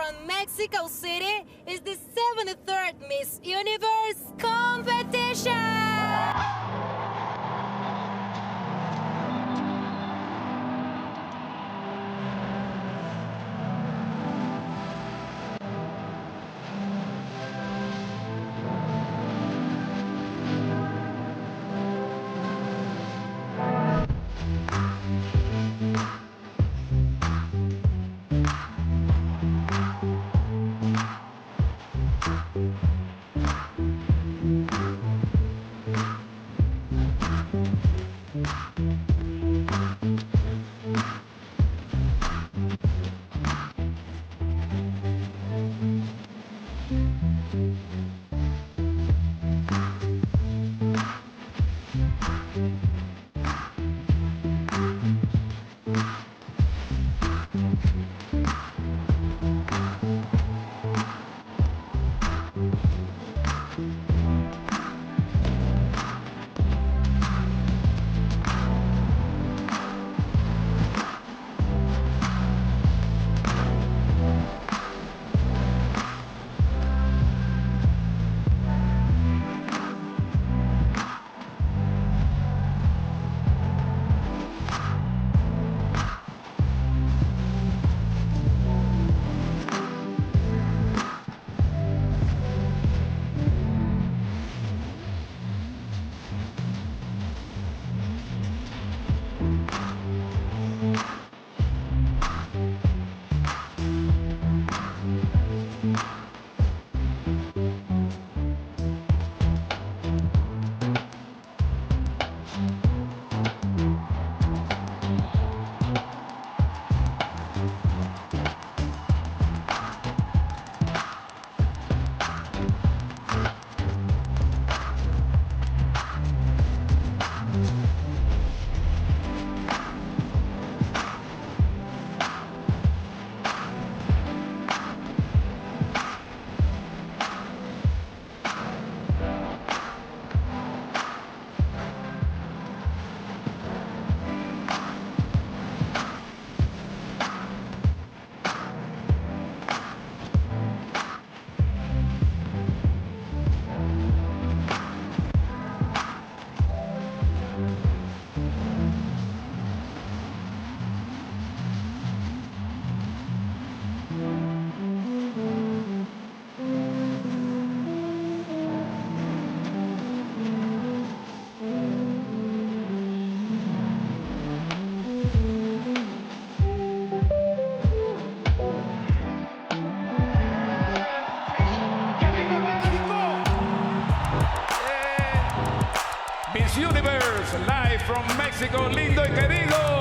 from Mexico City is the 73rd Miss Universe competition! Miss Universe, live from Mexico, lindo y querido.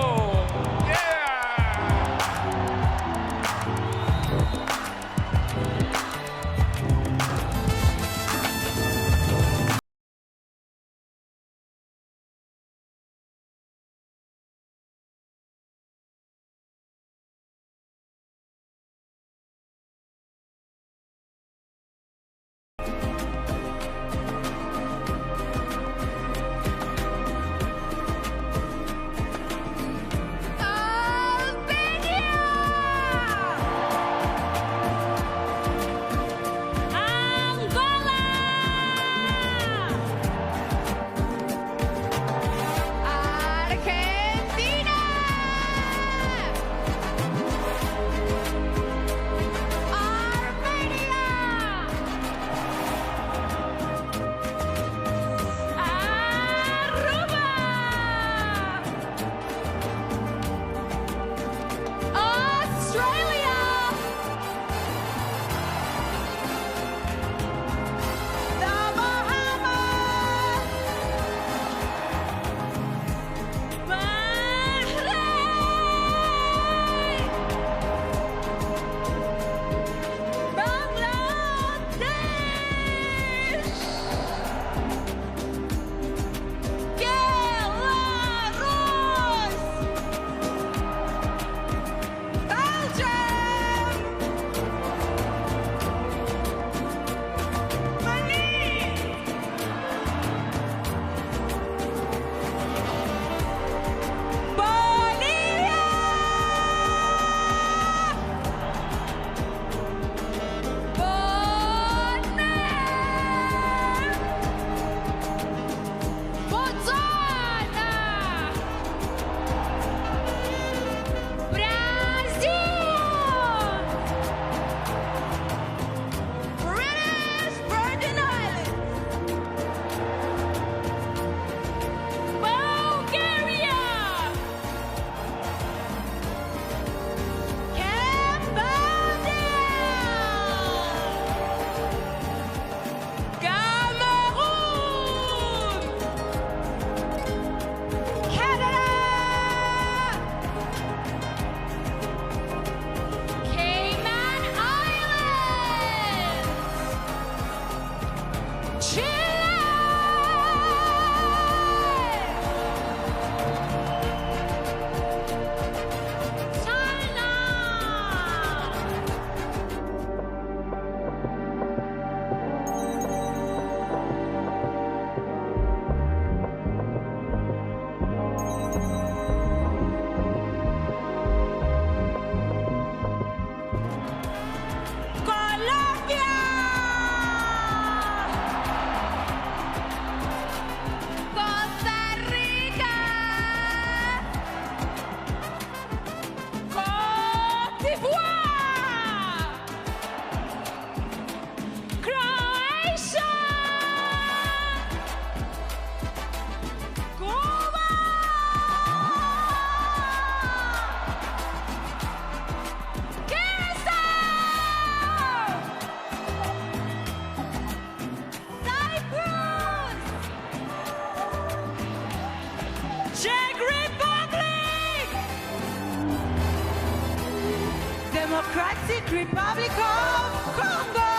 Democratic Republic of Congo.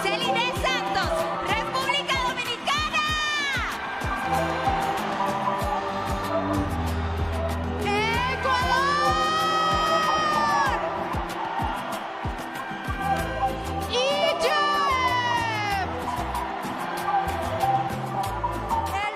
Celine Santos, República Dominicana. Ecuador. Egypt. El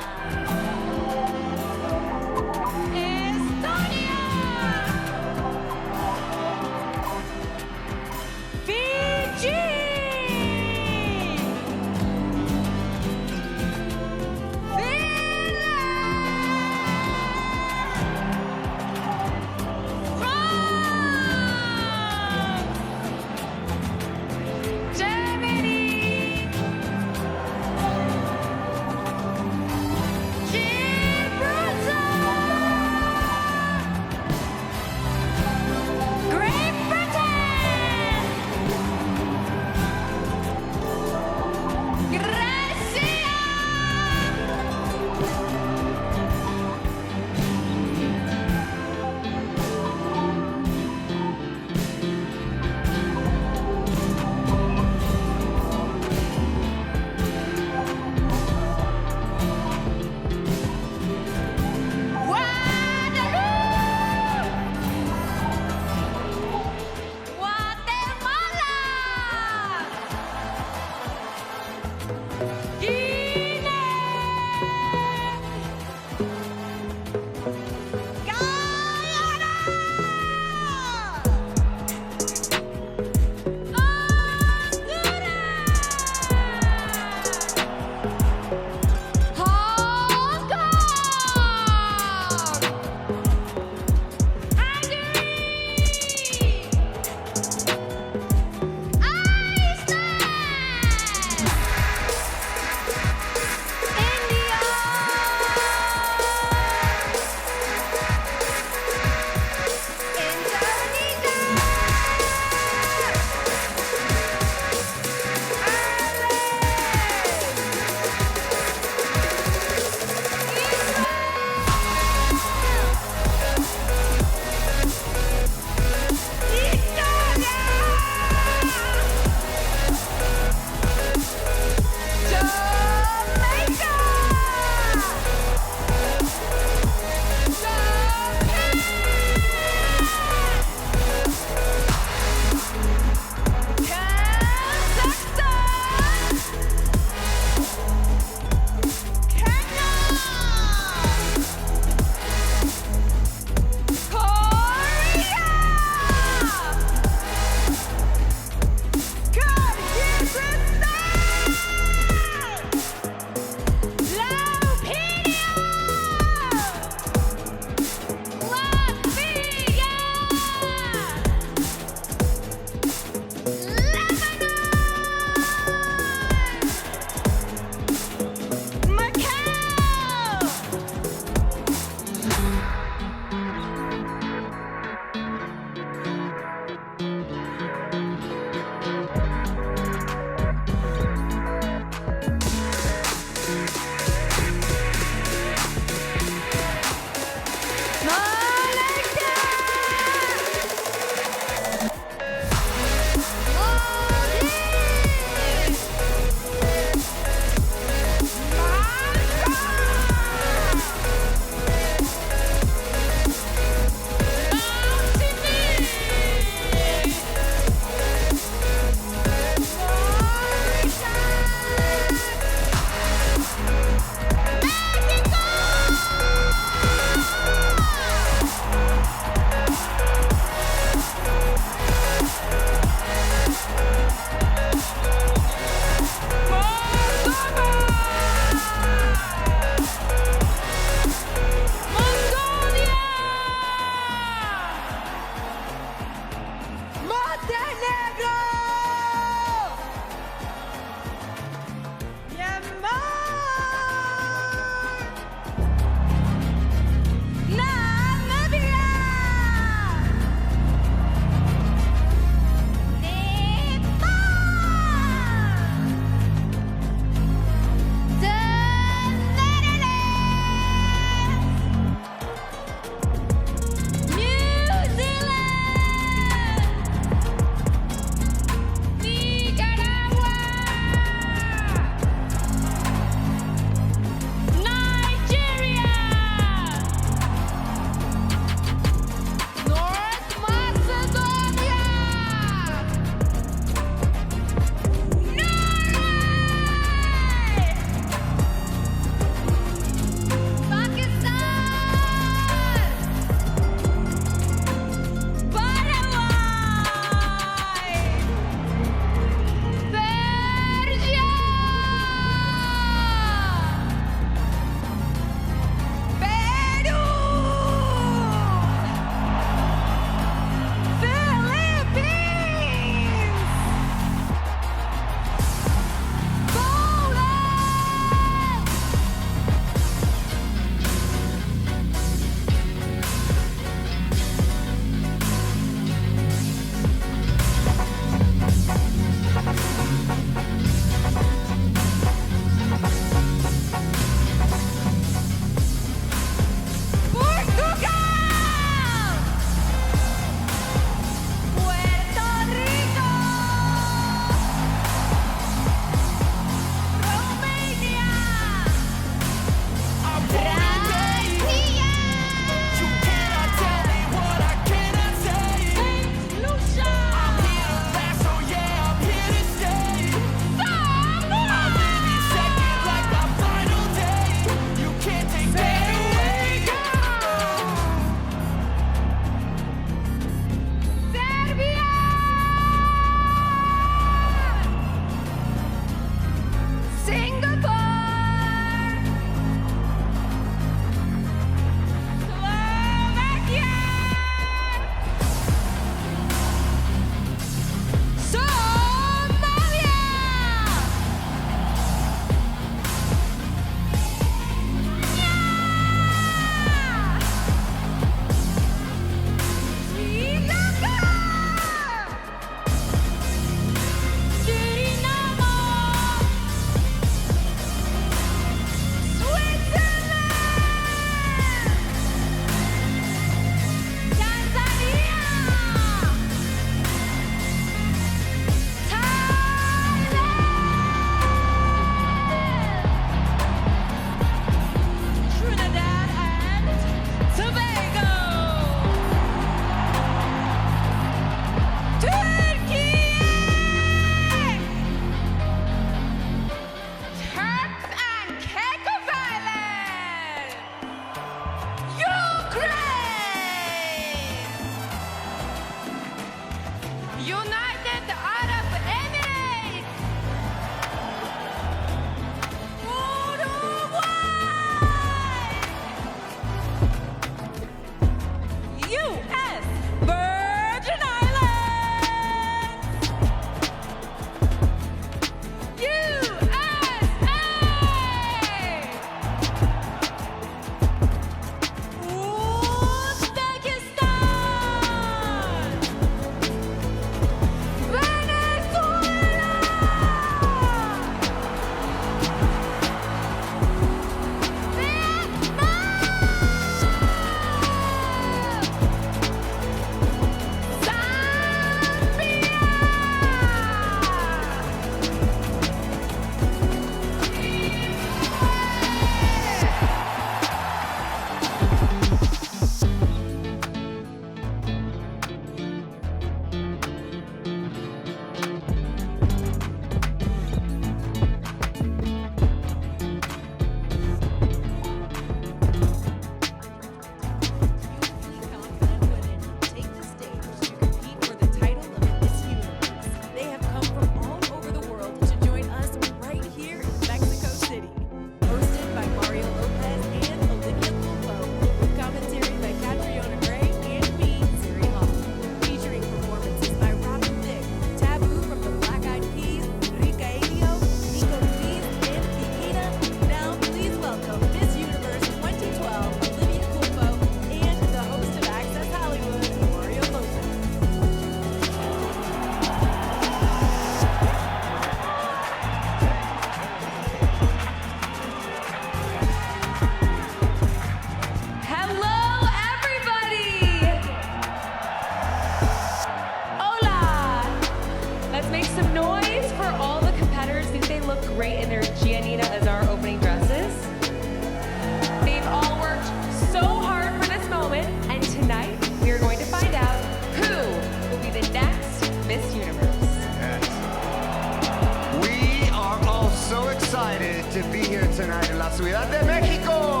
to be here tonight in La Ciudad de Mexico.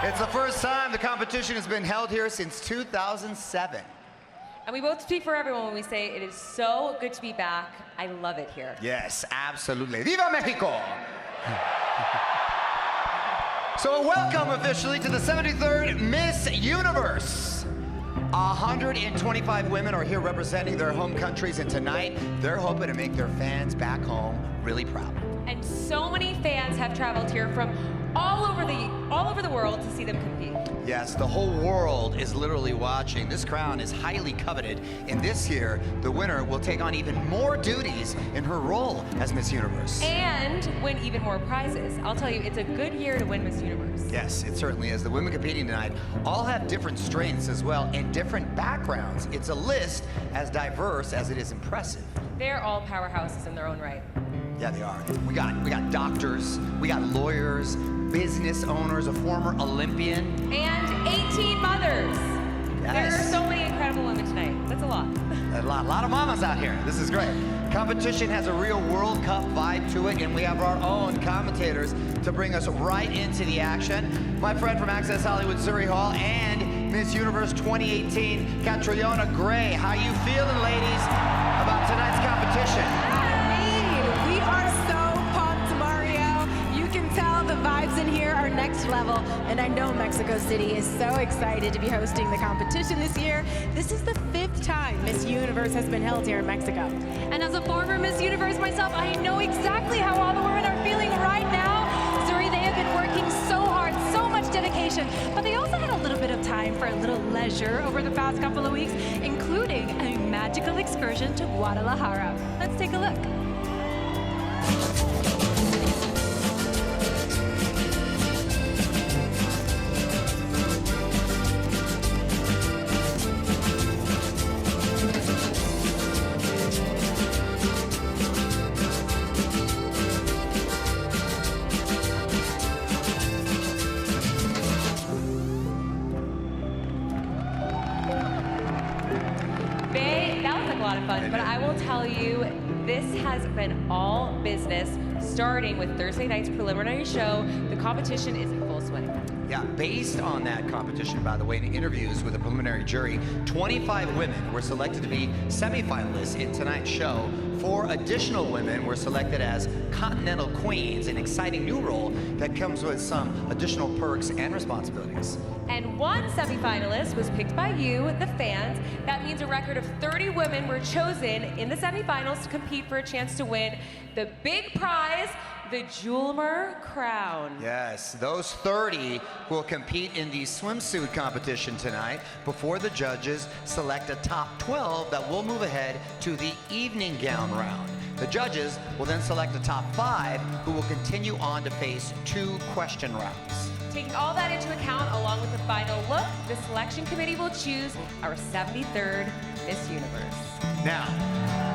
It's the first time the competition has been held here since 2007. And we both speak for everyone when we say it is so good to be back. I love it here. Yes, absolutely. Viva Mexico! So welcome officially to the 73rd Miss Universe. 125 women are here representing their home countries, and tonight they're hoping to make their fans back home really proud. And so many fans have traveled here from all over the world to see them compete. Yes, the whole world is literally watching. This crown is highly coveted, and this year, the winner will take on even more duties in her role as Miss Universe. And win even more prizes. I'll tell you, it's a good year to win Miss Universe. Yes, it certainly is. The women competing tonight all have different strengths as well, and different backgrounds. It's a list as diverse as it is impressive. They're all powerhouses in their own right. Yeah, they are. We got doctors, we got lawyers, business owners, a former Olympian. And 18 mothers. Yes. There are so many incredible women tonight. That's a lot. A lot of mamas out here. This is great. Competition has a real World Cup vibe to it, and we have our own commentators to bring us right into the action. My friend from Access Hollywood, Surrey Hall, and Miss Universe 2018, Catriona Gray. How you feeling, ladies, about tonight's competition? We are so pumped, Mario. You can tell the vibes in here are next level, and I know Mexico City is so excited to be hosting the competition this year. This is the 5th time Miss Universe has been held here in Mexico. And as a former Miss Universe myself, I know exactly how all the women are feeling right now. Zuri, they have been working so hard, so much dedication, but they also had a little bit of time for a little leisure over the past couple of weeks, including a magical excursion to Guadalajara. Let's take a look. But I will tell you, this has been all business, starting with Thursday night's preliminary show. The competition is in full swing. Yeah, based on that competition, by the way, in interviews with the preliminary jury, 25 women were selected to be semifinalists in tonight's show. 4 additional women were selected as Continental Queens, an exciting new role that comes with some additional perks and responsibilities. And 1 semifinalist was picked by you, the fans. That means a record of 30 women were chosen in the semifinals to compete for a chance to win the big prize, the Glamour crown. Yes, those 30 will compete in the swimsuit competition tonight before the judges select a top 12 that will move ahead to the evening gown round. The judges will then select a top 5 who will continue on to face 2 question rounds. Taking all that into account, along with the final look, the selection committee will choose our 73rd Miss Universe. Now,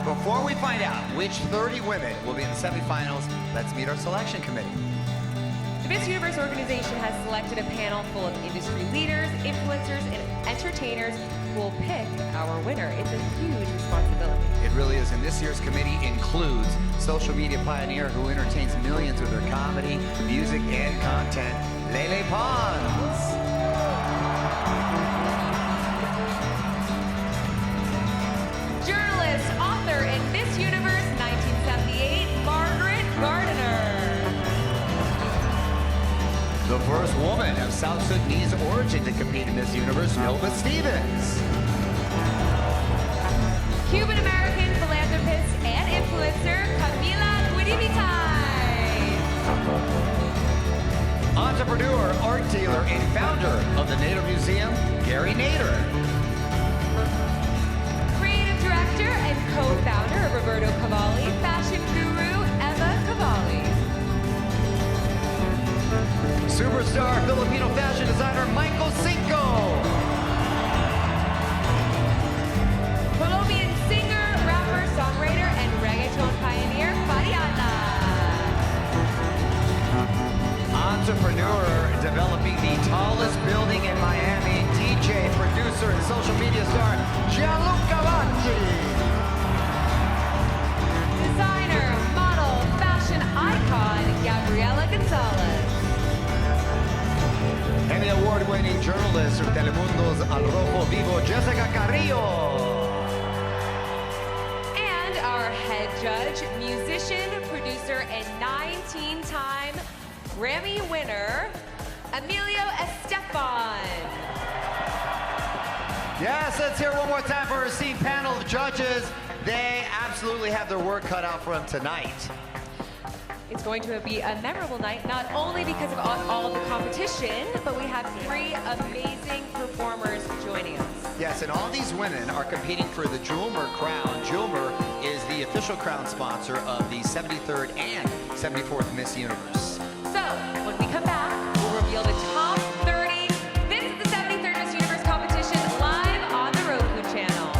before we find out which 30 women will be in the semifinals, let's meet our selection committee. The Miss Universe organization has selected a panel full of industry leaders, influencers, and entertainers who will pick our winner. It's a huge responsibility. It really is, and this year's committee includes social media pioneer who entertains millions with her comedy, music, and content, Lele Pons. Journalist, author, and Miss Universe 1978, Margaret Gardiner. The first woman of South Sudanese origin to compete in Miss Universe, Nova Stevens. Cuban-American philanthropist and influencer, Camila Guidivitai. Entrepreneur, art dealer, and founder of the Nader Museum, Gary Nader. Creative director and co-founder of Roberto Cavalli, fashion guru, Eva Cavalli. Superstar Filipino fashion designer, Michael Cinco. Colombian singer, rapper, songwriter, and reggaeton pioneer, Fariana. Entrepreneur developing the tallest building in Miami, DJ, producer, and social media star, Gianluca Vacchi. Designer, model, journalist from Telemundo's Al Rojo Vivo, Jessica Carrillo. And our head judge, musician, producer, and 19-time Grammy winner, Emilio Estefan. Yes, let's hear one more time for our esteemed panel of judges. They absolutely have their work cut out for them tonight. It's going to be a memorable night, not only because of all of the competition, but we have 3 amazing performers joining us. Yes, and all these women are competing for the Julmer crown. Julmer is the official crown sponsor of the 73rd and 74th Miss Universe. So, when we come back, we'll reveal the top 30. This is the 73rd Miss Universe competition live on the Roku channel.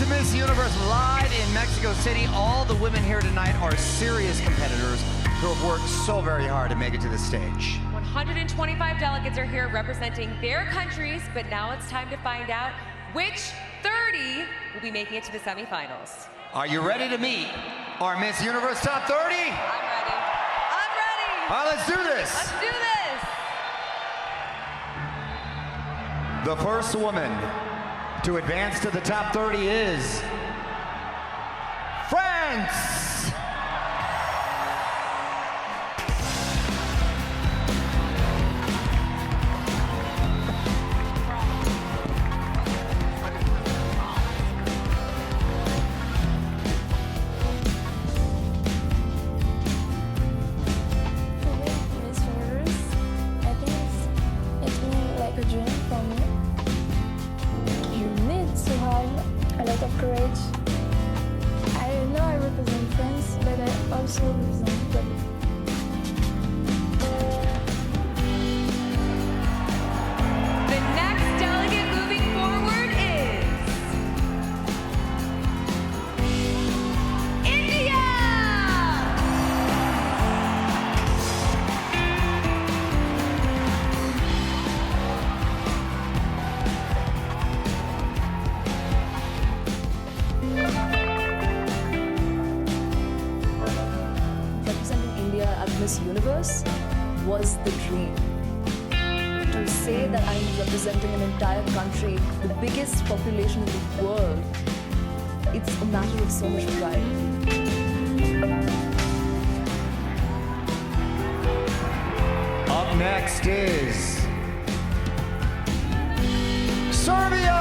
Miss Universe live in Mexico City. All the women here tonight are serious competitors who have worked so very hard to make it to the stage. 125 delegates are here representing their countries, but now it's time to find out which 30 will be making it to the semifinals. Are you ready to meet our Miss Universe Top 30? I'm ready. All right, let's do this. Let's do this. The first woman to advance to the top 30 is France. Courage. I know I represent France, but I also represent them. The next delegate moving forward is India. Representing India at Miss Universe was the dream. To say that I'm representing an entire country, the biggest population in the world, it's a matter of so much pride. Up next is Serbia.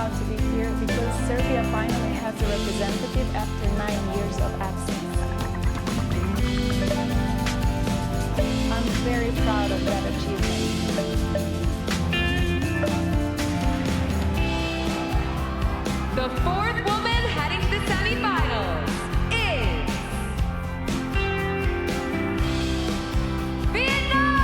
To be here because Serbia finally has a representative after 9 years of absence. I'm very proud of that achievement. The fourth woman heading to the semifinals is Vietnam.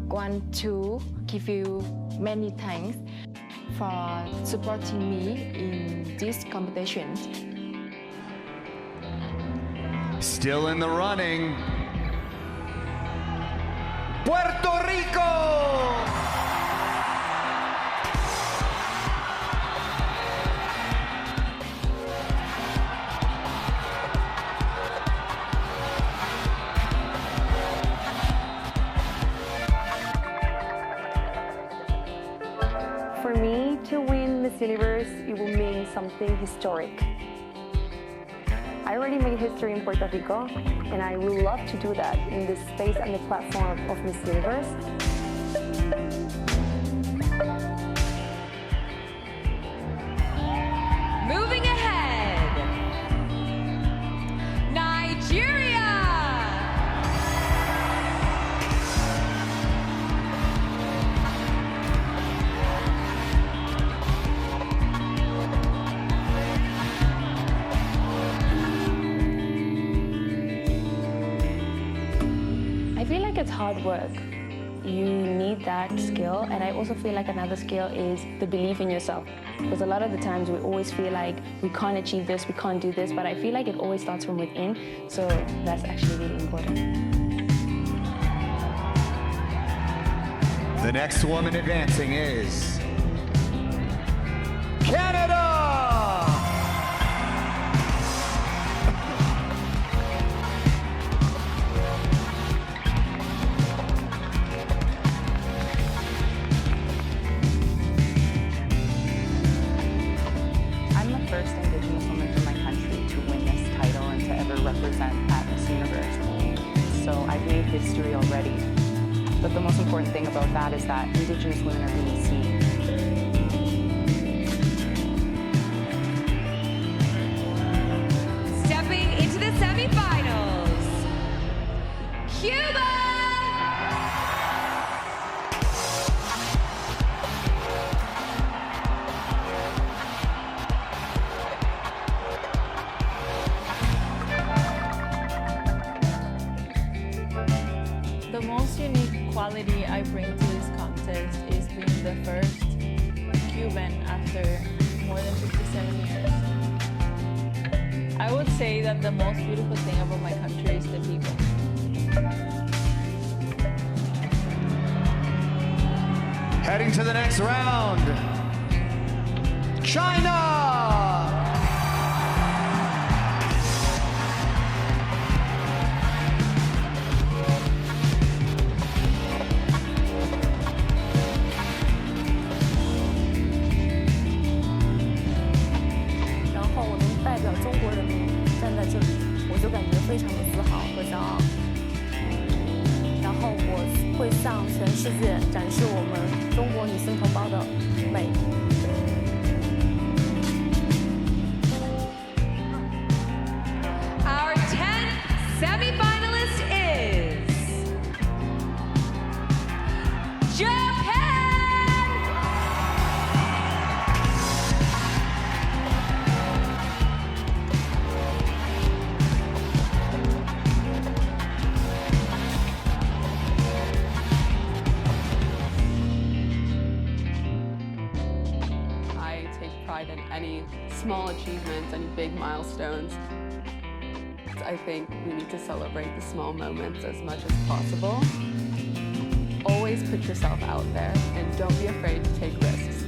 Want to give you many thanks for supporting me in this competition. Still in the running, Puerto Rico. For me to win Miss Universe, it will mean something historic. I already made history in Puerto Rico, and I would love to do that in the space and the platform of Miss Universe. Moving ahead, Nigeria. It's hard work. You need that skill, and I also feel like another skill is the belief in yourself. Because a lot of the times we always feel like we can't achieve this, we can't do this, but I feel like it always starts from within, so that's actually really important. The next woman advancing is Canada. First Indigenous woman from my country to win this title and to ever represent at Miss Universe. So I've made history already. But the most important thing about that is that Indigenous women are being seen. Stepping into the semifinals, Cuba. most unique quality I bring to this contest is being the first Cuban after more than 57 years. I would say that the most beautiful thing about my country is the people. Heading to the next round, China! 然后我能代表中国人民站在这里，我就感觉非常的自豪和骄傲。然后我会向全世界展示我们中国女性同胞的美。Our 10th semi-finalist is Japan! I take pride in any small achievements, any big milestones. I think we need to celebrate the small moments as much as possible. Always put yourself out there and don't be afraid to take risks.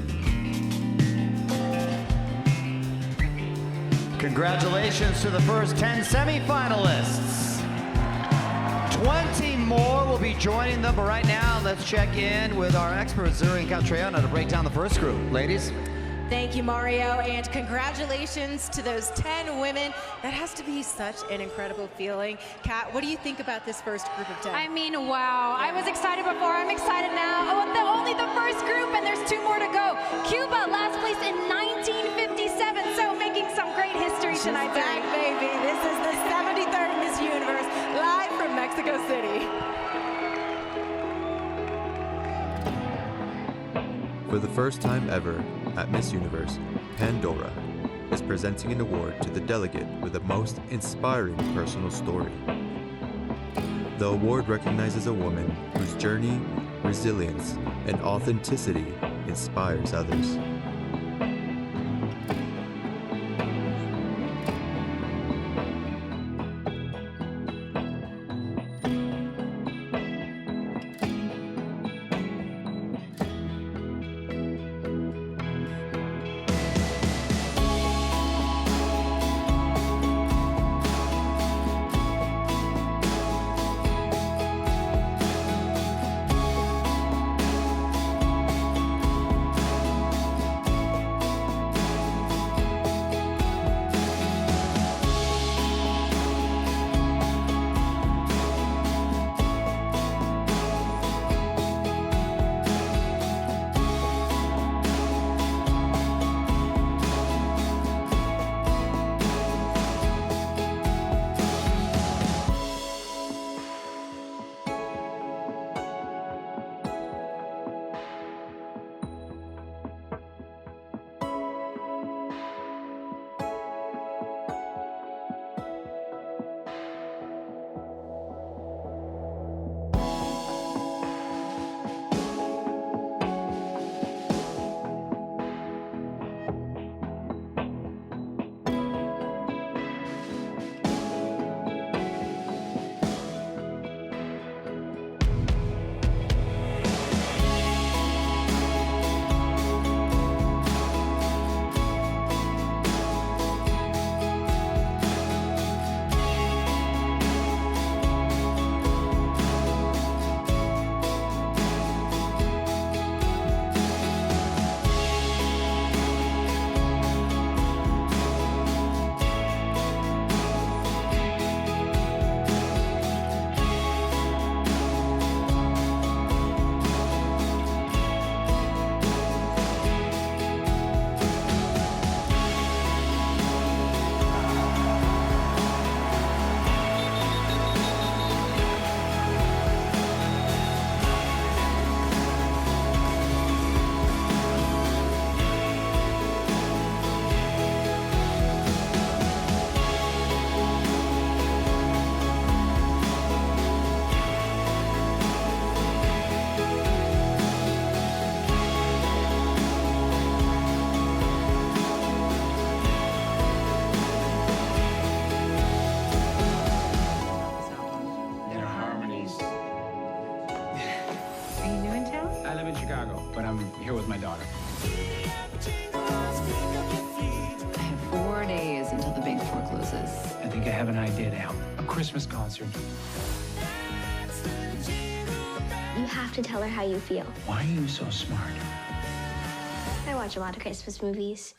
Congratulations to the first 10 semi-finalists. 20 more will be joining them, but right now let's check in with our expert Zuri and Catriona to break down the first group. Ladies. Thank you, Mario, and congratulations to those 10 women. That has to be such an incredible feeling. Kat, what do you think about this first group of 10? I mean, wow. I was excited before. I'm excited now. Oh, only the first group, and there's 2 more to go. Cuba, last place in 1957, so making some great history tonight. Back, baby. This is the 73rd Miss Universe, live from Mexico City. For the first time ever at Miss Universe, Pandora is presenting an award to the delegate with the most inspiring personal story. The award recognizes a woman whose journey, resilience, and authenticity inspires others. Chicago, but I'm here with my daughter. I have 4 days until the Big Four closes. I think I have an idea now. A Christmas concert. You have to tell her how you feel. Why are you so smart? I watch a lot of Christmas movies.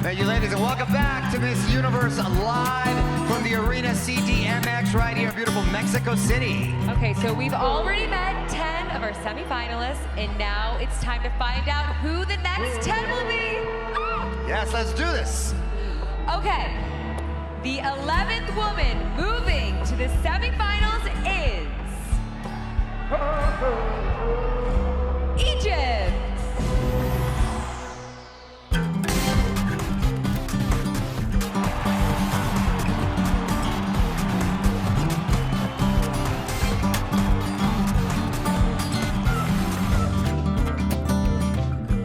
Thank you, ladies, and welcome back to Miss Universe live from the Arena CDMX right here in beautiful Mexico City. Okay, so we've already met 10 of our semifinalists, and now it's time to find out who the next 10 will be. Yes, let's do this. Okay, the 11th woman moving to the semifinals is Egypt.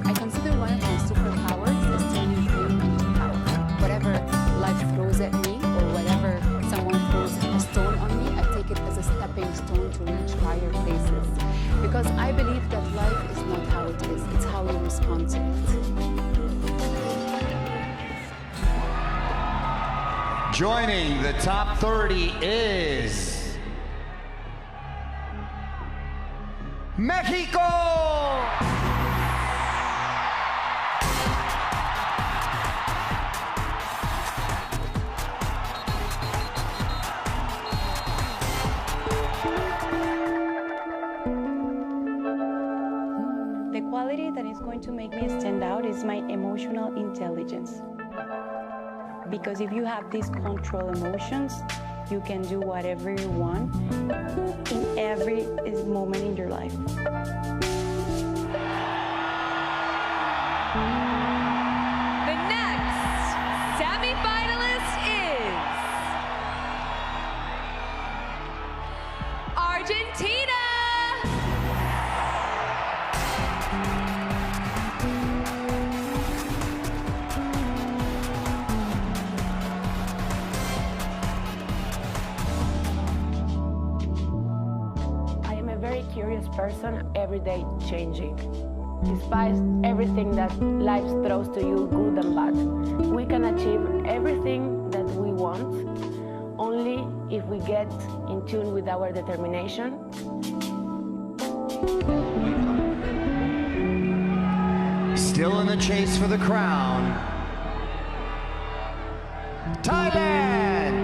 I consider one of my superpowers is to use beauty to power. Whatever life throws at me or whatever someone throws a stone on me, I take it as a stepping stone to reach higher places. Because I believe that life is not how it is, it's how you respond to it. Joining the top 30 is Mexico! The quality that is going to make me stand out is my emotional intelligence. Because if you have these control emotions, you can do whatever you want in every moment in your life. The next semifinalist is Argentina. I am a very curious person, every day changing. Despite everything that life throws to you, good and bad, we can achieve everything that we want only if we get in tune with our determination. Still in the chase for the crown, Thailand!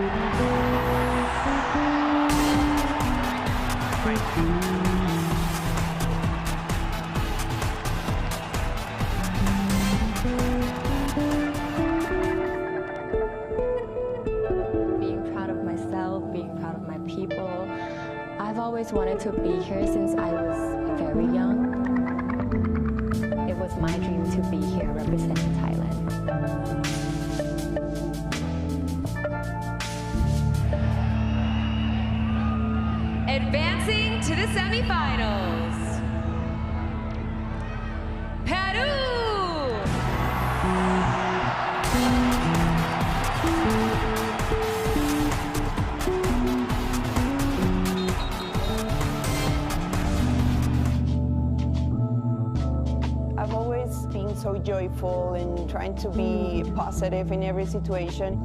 Being proud of myself, being proud of my people. I've always wanted to be here since I was very young. It was my dream to be here representing Thailand. Advancing to the semifinals, Peru. I've always always being so joyful and trying to be positive in every situation.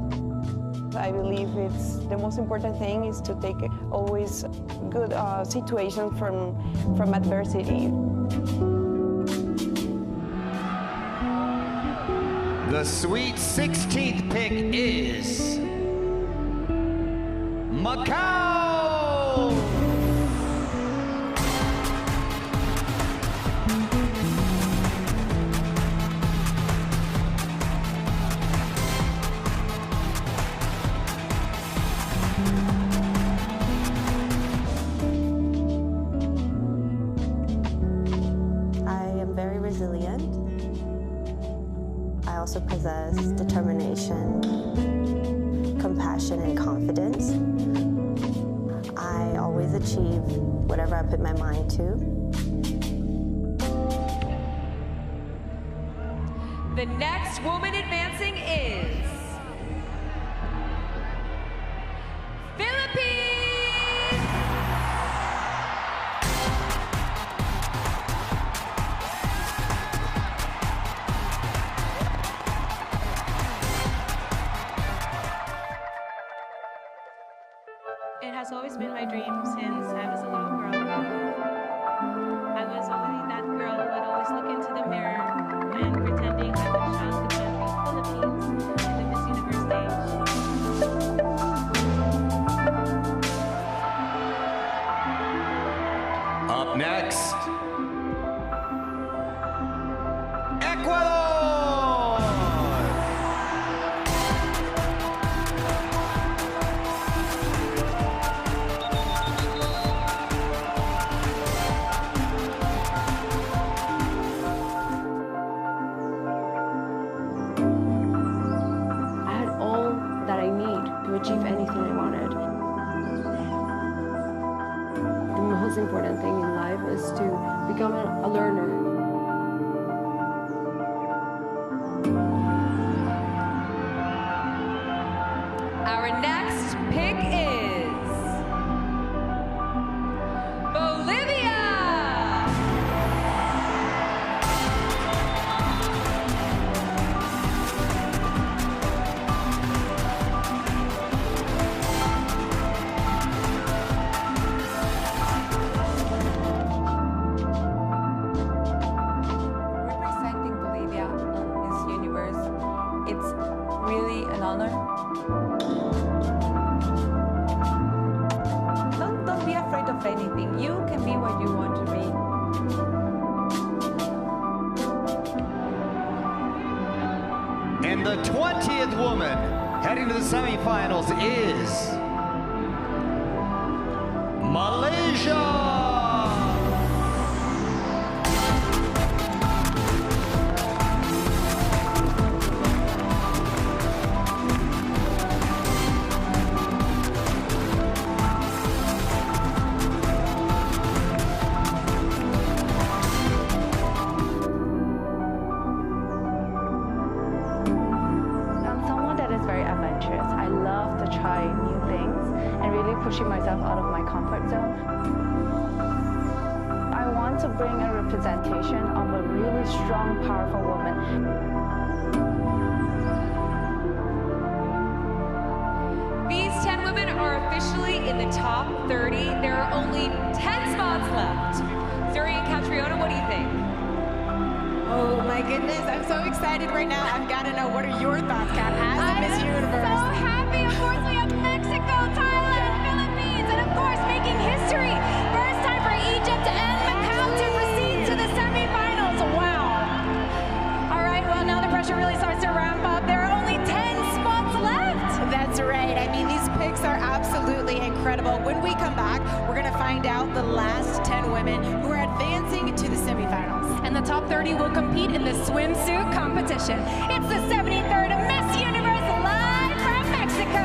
I believe it's the most important thing is to take always good situations from adversity. The Sweet 16th pick is Macau! I also possess determination, compassion, and confidence. I always achieve whatever I put my mind to. The next woman advancing is Philippines! It has always been my dream since I was a little girl. I was always that girl who would always look into the mirror and pretending I would shine the country Philippines in the Miss Universe stage. Up next, Ecuador! Achieve anything I wanted. The most important thing in life is to become a learner. Our next pick is Bolivia! Don't be afraid of anything. You can be what you want to be. And the 20th woman heading to the semifinals is Malaysia! I love to try new things and really pushing myself out of my comfort zone. I want to bring a representation of a really strong, powerful woman. These 10 women are officially in the top 30. There are only 10 spots left. Zuri and Catriona, what do you think? Oh my goodness, I'm so excited right now. I've got to know, what are your thoughts, Kat, as a Miss Universe? I'm so happy. Of course, we have Mexico, Thailand, Philippines, and of course, making history. First time for Egypt and Macau to proceed to the semifinals. Wow. All right, well, now the pressure really starts to ramp up. There are only 10 spots left. That's right. I mean, these picks are absolutely incredible. When we come back, we're going to find out the last 10 women who are advancing to the semifinals. And the top 30 will compete in the swimsuit competition. It's the 73rd Miss Universe live from Mexico.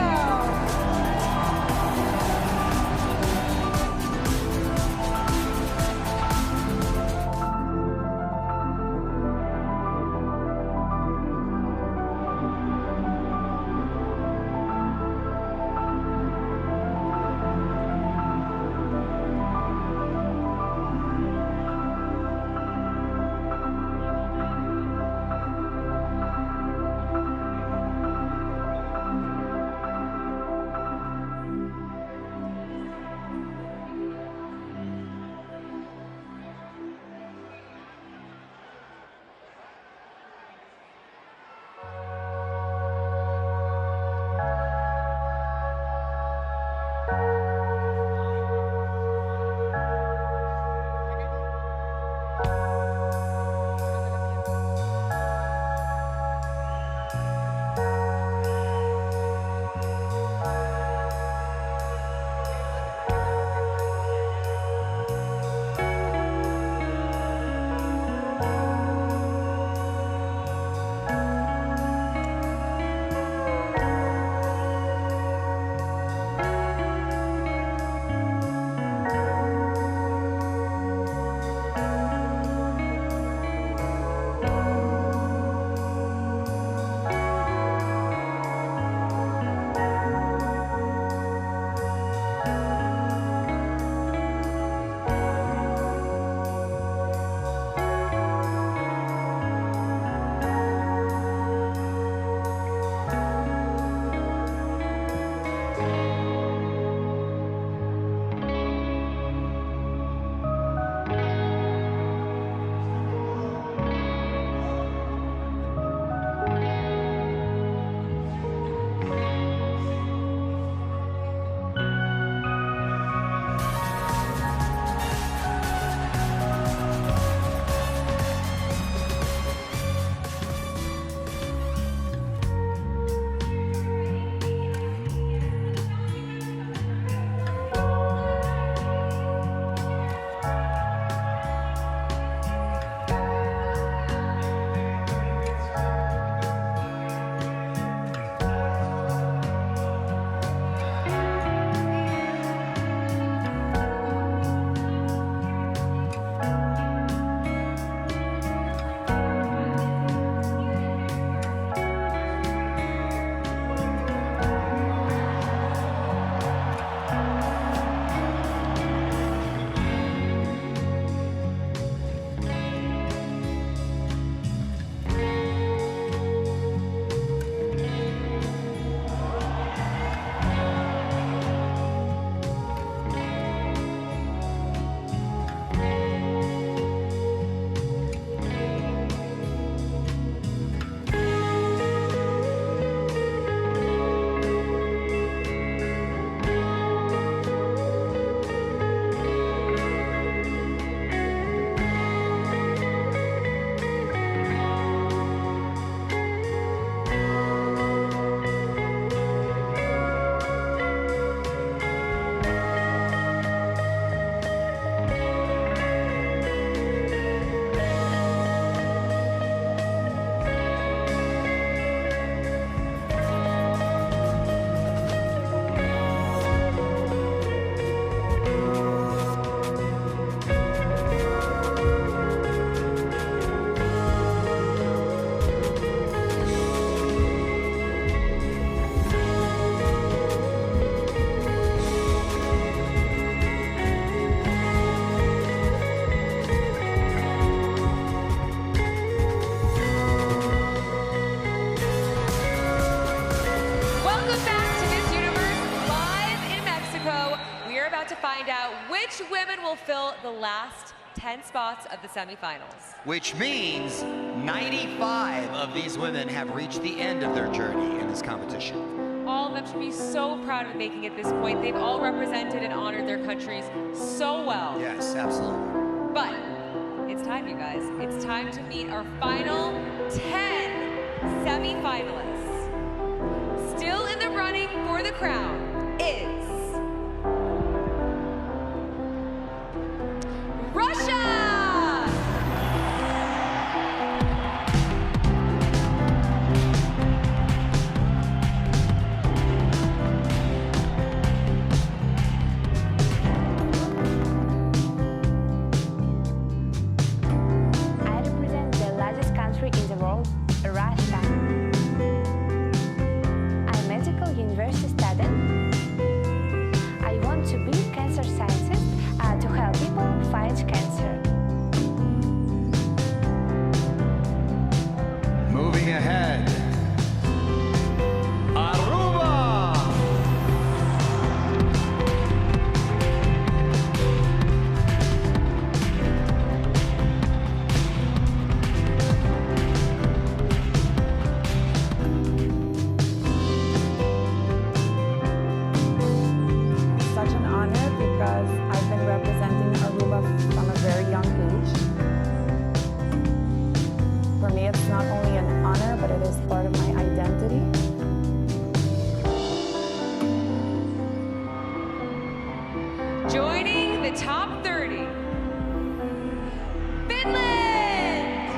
find out which women will fill the last 10 spots of the semifinals. Which means 95 of these women have reached the end of their journey in this competition. All of them should be so proud of making it this point. They've all represented and honored their countries so well. Yes, absolutely. But it's time, you guys. It's time to meet our final 10 semifinalists. Still in the running for the crown is Russia! I represent the largest country in the world, Russia. I'm a medical university student. I want to be cancer scientist to help people fight cancer. Moving ahead. Aruba! Such an honor because I've been representing Aruba from a very young age. For me, it's not only an honor, but it is part of my identity. Joining the top 30, Finland!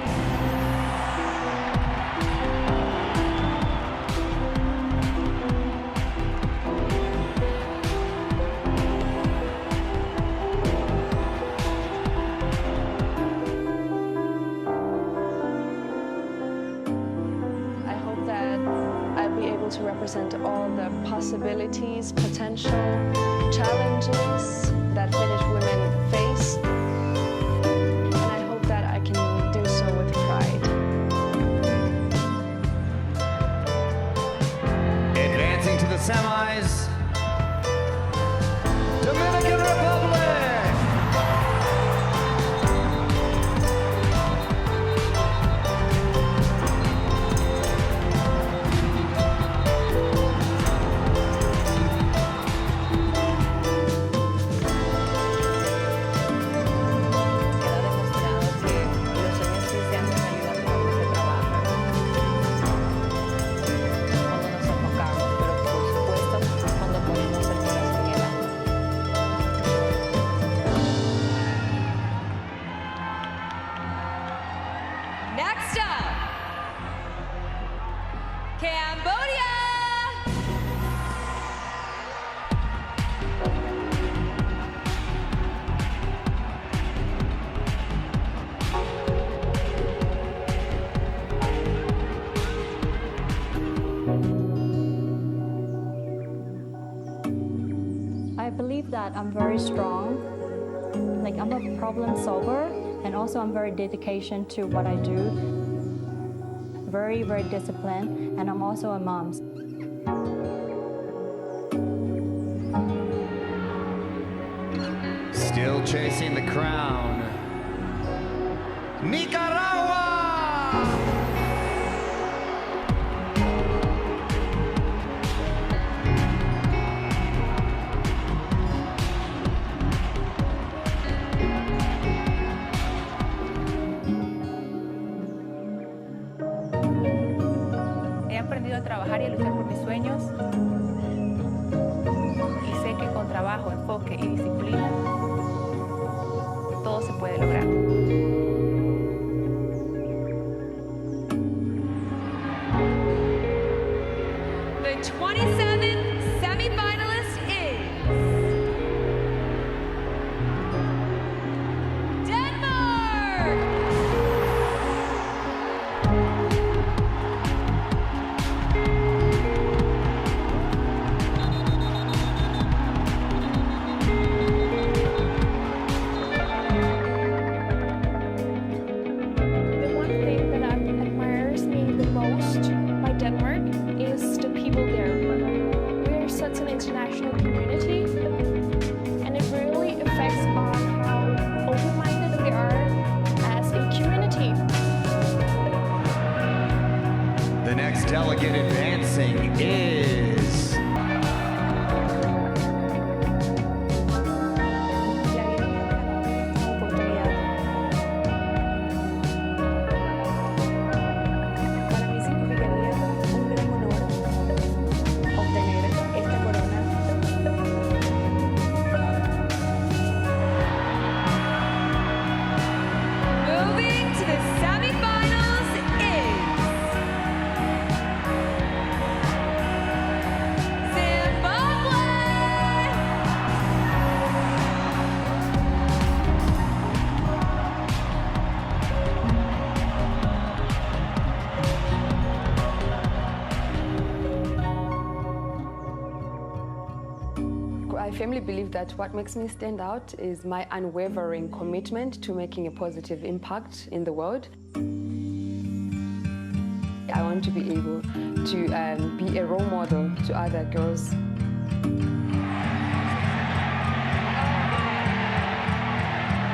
I hope that I'll be able to represent all the possibilities, potential, challenges that Finnish women face. And I hope that I can do so with pride. Advancing to the semis. Dominican Republic! Queda demostrado que los sueños sí se hacen realidad cuando se trabaja, cuando nos enfocamos, pero por supuesto cuando ponemos el corazón y el alma. Next up, Cambodia! I believe that I'm very strong. Like I'm a problem solver and also I'm very dedication to what I do. Very, very disciplined and I'm also a mom. Still chasing the crown. Nicaragua! He aprendido a trabajar y a luchar por mis sueños. Y sé que con trabajo, enfoque y disciplina, todo se puede lograr. The 27th semifinalist is Denmark! The one thing that admires me the most by Denmark is the people there. The next delegate advancing is... Moving to the semifinals is I firmly believe that what makes me stand out is my unwavering commitment to making a positive impact in the world. I want to be able to be a role model to other girls.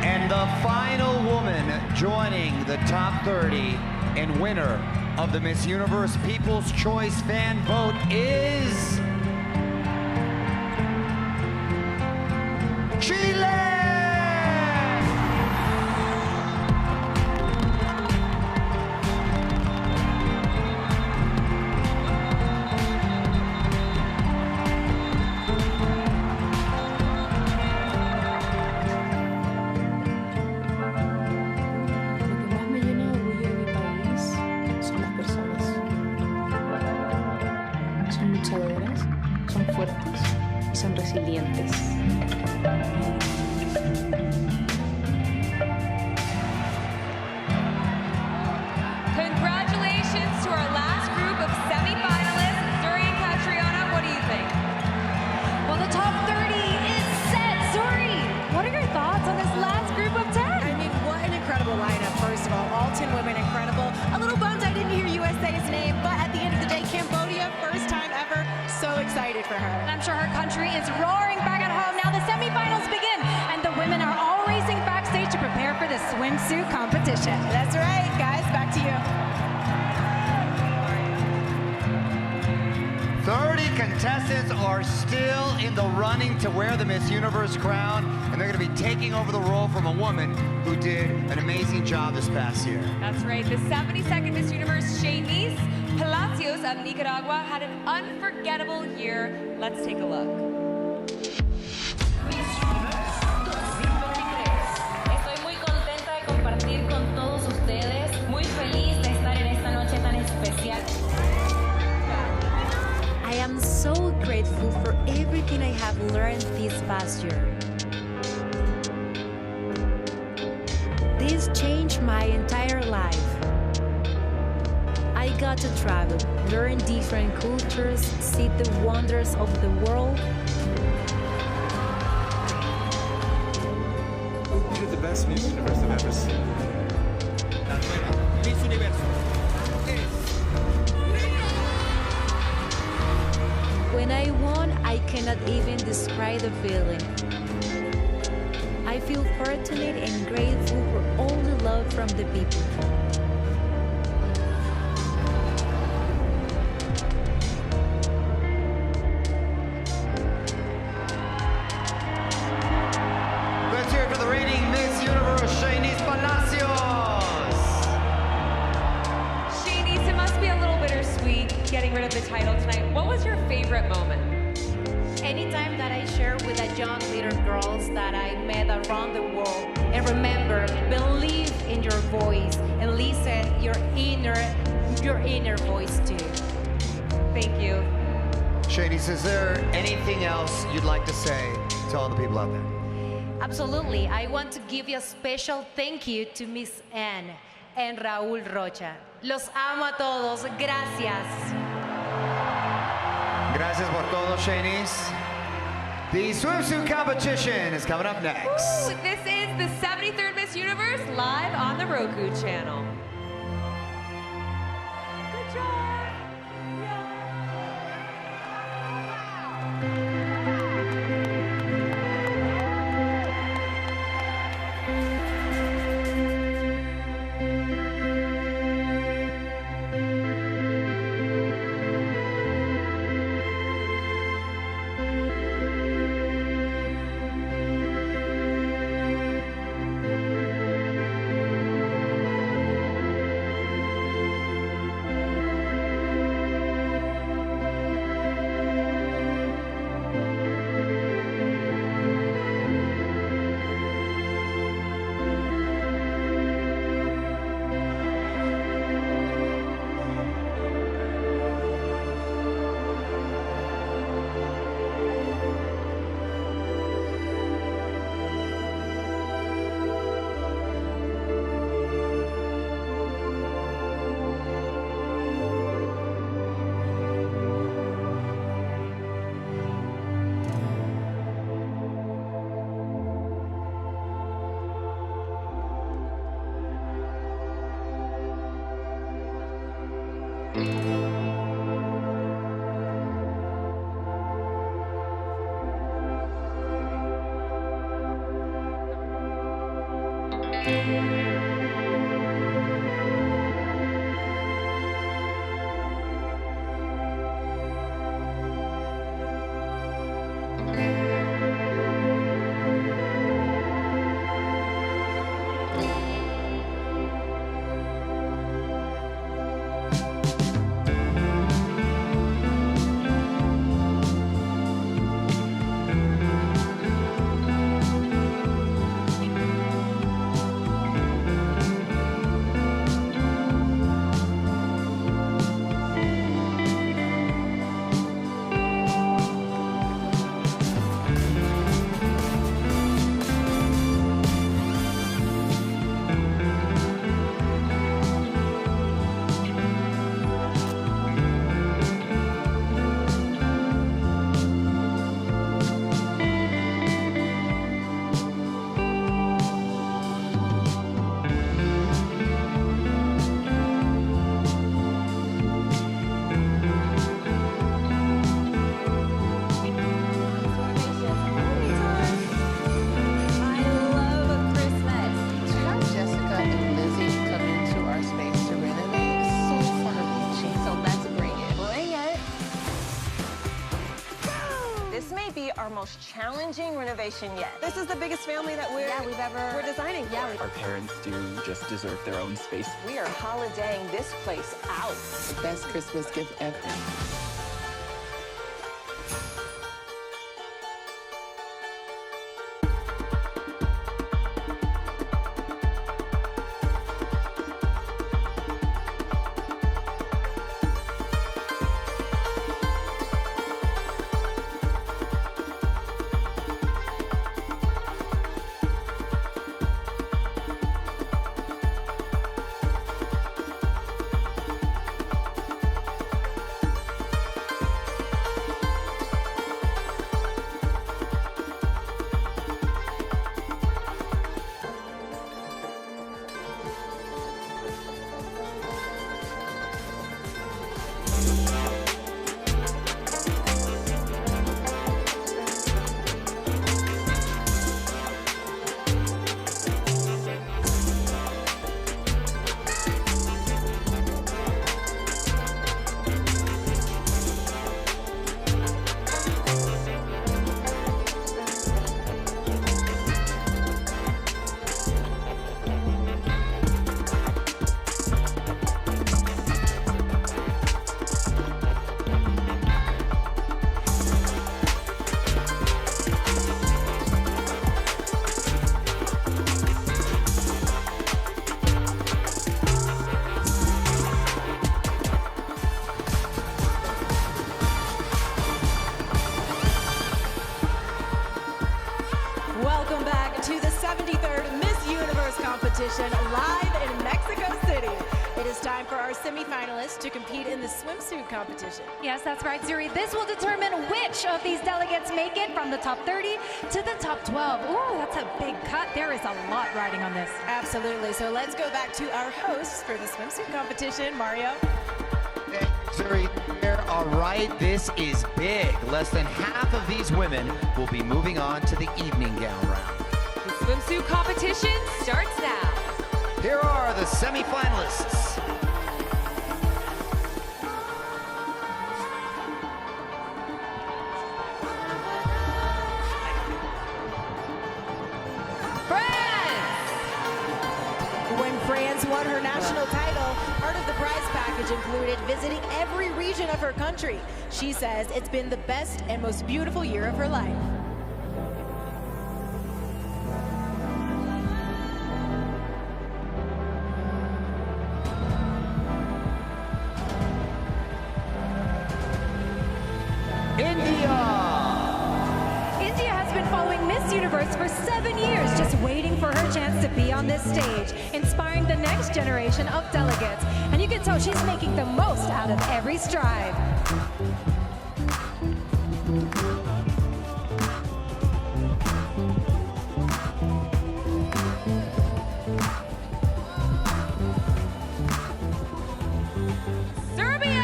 And the final woman joining the top 30 and winner of the Miss Universe People's Choice fan vote is... Chile! Son luchadoras, son fuertes y son resilientes. Congratulations to our last group of semi-finalists. Zuri and Catriona, what do you think? Well, the top 30 is set. Zuri, what are your thoughts on this last group of 10? I mean, what an incredible lineup, first of all 10 women, incredible. A little bummed I didn't hear USA's name, but at the end of the day, Cambodia, first time ever. So excited for her. And I'm sure her country is roaring back at home. Now the semifinals begin, and the women are all racing backstage to prepare for the swimsuit competition. That's right, guys, back to you. 30 contestants are still in the running to wear the Miss Universe crown, and they're going to be taking over the role from a woman who did an amazing job this past year. That's right. The 72nd Miss Universe, Shanice Palacios of Nicaragua, had an unforgettable year. Let's take a look. Estoy muy contenta de compartir con todos ustedes. Muy feliz de estar en esta noche tan especial. I am so grateful for everything I have learned this past year. This changed my entire life. I got to travel, learn different cultures, see the wonders of the world. You're the best Miss Universe I've ever seen. Miss Universo. When I won, I cannot even describe the feeling. I feel fortunate and grateful for all the love from the people. Let's hear it for the reigning Miss Universe, Shanice Palacios. Shanice, it must be a little bittersweet getting rid of the title tonight. What was your favorite moment? Anytime that I share with the young little girls that I met around the world, and remember, believe in your voice and listen your inner voice too. Thank you. Shanice, is there anything else you'd like to say to all the people out there? Absolutely. I want to give you a special thank you to Miss Anne and Raúl Rocha. Los amo a todos. Gracias. Gracias por todo, Shanice. The swimsuit competition is coming up next. Ooh, this is the 73rd Miss Universe live on the Roku channel. Good job. Our most challenging renovation yet. This is the biggest family that we're designing for. Our parents do just deserve their own space. We are holidaying this place out. The best Christmas gift ever. Welcome back to the 73rd Miss Universe competition live in Mexico City. It is time for our semifinalists to compete in the swimsuit competition. Yes, that's right, Zuri. This will determine which of these delegates make it from the top 30 to the top 12. Ooh, that's a big cut. There is a lot riding on this. Absolutely. So let's go back to our hosts for the swimsuit competition. Mario. Zuri, all right, this is big. Less than half of these women will be moving on to the evening gown round. The swimsuit competition starts now. Here are the semifinalists. When France won her national title, part of the prize package included visiting every region of her country. She says it's been the best and most beautiful year of her life. India has been following Miss Universe for 7 years, just waiting for her chance to be on this stage, inspiring the next generation of delegates. And you can tell she's making the most out of every stride. Serbia!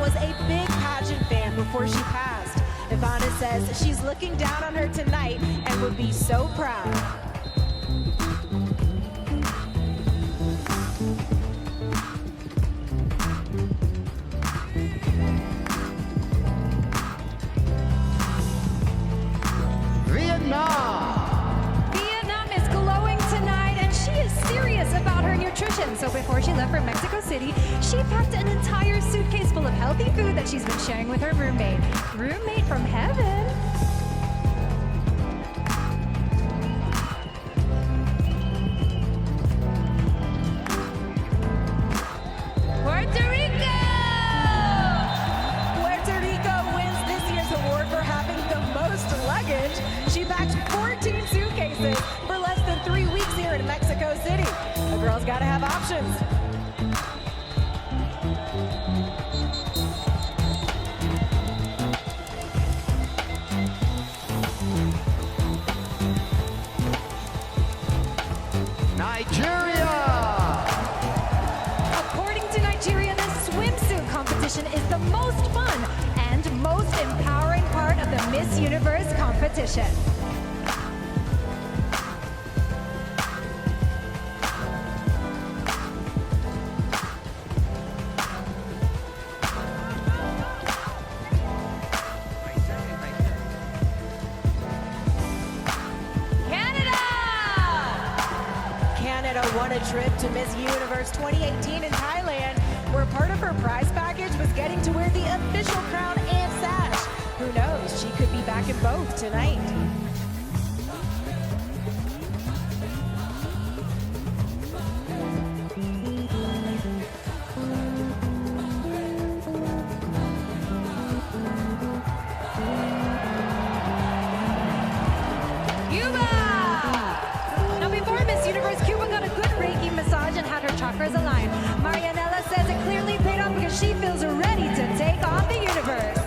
was a big pageant fan before she passed. Ivana says she's looking down on her tonight and would be so proud. Vietnam is glowing tonight, and she is serious about her nutrition. So before she left for Mexico City, she packed an entire suitcase full of healthy food that she's been sharing with her roommate. Roommate from heaven. Puerto Rico! Puerto Rico wins this year's award for having the most luggage. She packed 14 suitcases for less than 3 weeks here in Mexico City. A girl's gotta have options. According to Nigeria, this swimsuit competition is the most fun and most empowering part of the Miss Universe competition. Canada won a trip to Miss Universe 2018 in Thailand, where part of her prize package was getting to wear the official crown and sash. Who knows, she could be back in both tonight. Now before Miss Universe, Cuba got a good Reiki massage and had her chakras aligned. Marianella says it clearly paid off because she feels ready to take on the universe.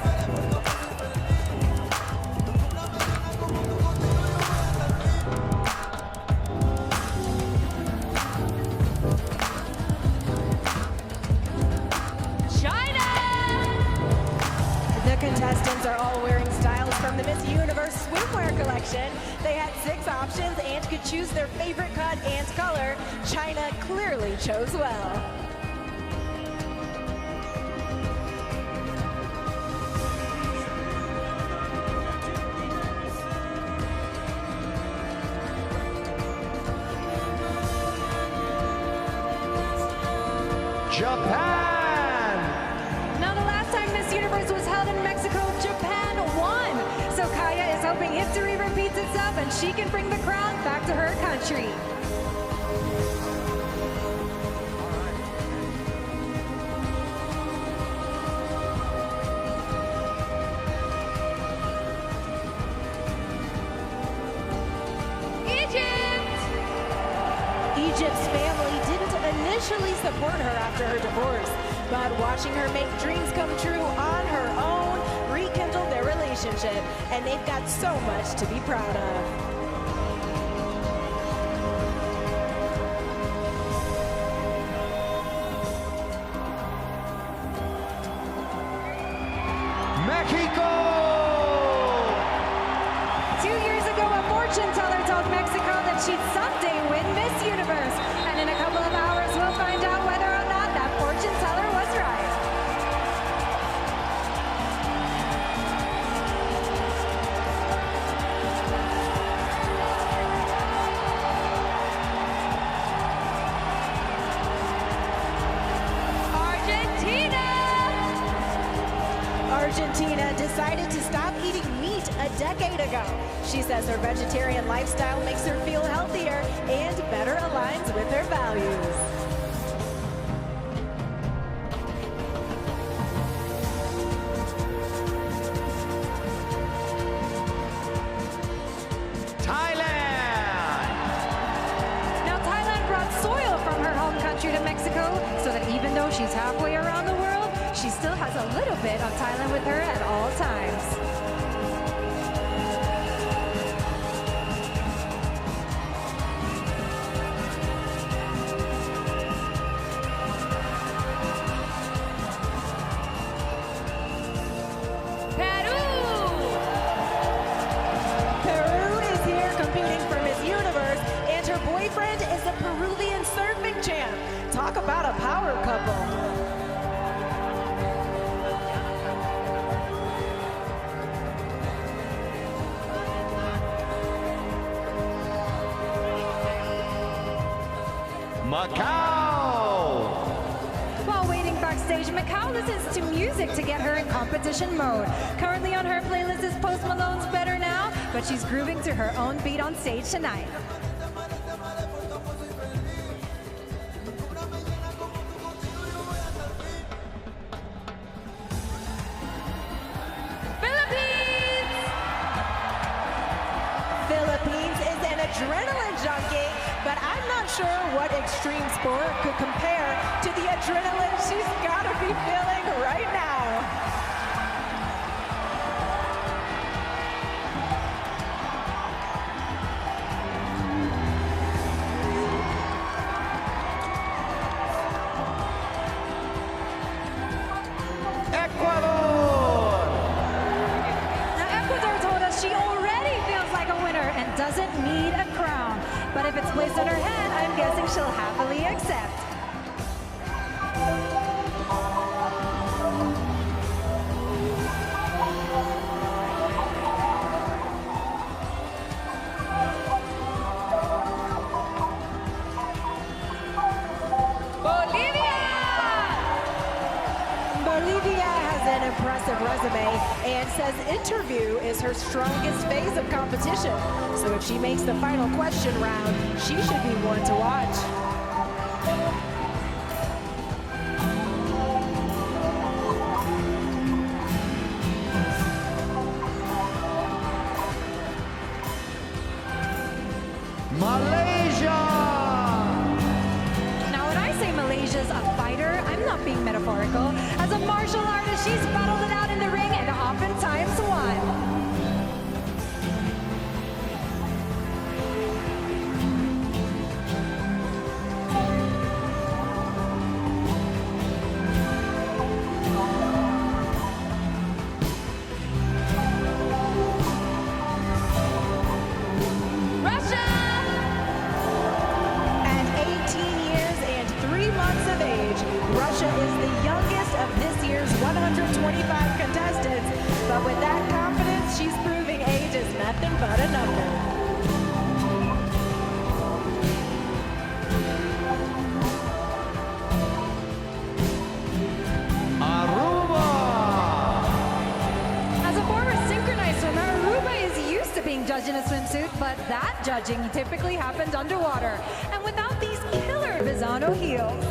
The contestants are all wearing styles from the Miss Universe swimwear collection. They had 6 options and could choose their favorite cut and color. China clearly chose well. Japan! Now the last time Miss Universe was held in Mexico, Japan won. So Kaya is hoping history repeats itself and she can bring the crown back to her country. Egypt's family didn't initially support her after her divorce, but watching her make dreams come true on her own rekindled their relationship, and they've got so much to be proud of. Mexico! 2 years ago, a fortune teller told Mexico that she'd someday win Miss Universe. And in a couple of hours, we'll find out whether or not that fortune teller was right. Argentina decided to stop eating meat a decade ago. She says her vegetarian lifestyle makes her feel healthier and better aligns with her values. Now, Thailand brought soil from her home country to Mexico so that even though she's halfway around the world, she still has a little bit of Thailand with her at all times. Talk about a power couple. Macau! While waiting backstage, Macau listens to music to get her in competition mode. Currently on her playlist is Post Malone's Better Now, but she's grooving to her own beat on stage tonight. Philippines is an adrenaline junkie, but I'm not sure what extreme sport could compare to the adrenaline she's got to be feeling right now. Doesn't need a crown, but if it's placed on her head, I'm guessing she'll happily accept. Bolivia has an impressive resume and says interview is her strongest phase of competition. So if she makes the final question round, she should be one to watch. Malaysia! Now when I say Malaysia's a fighter, I'm not being metaphorical. As a martial artist, she's battled it out in the ring and oftentimes won. Russia is the youngest of this year's 125 contestants, but with that confidence, she's proving age is nothing but a number. Judged in a swimsuit, but that judging typically happens underwater and without these killer Bizano heels.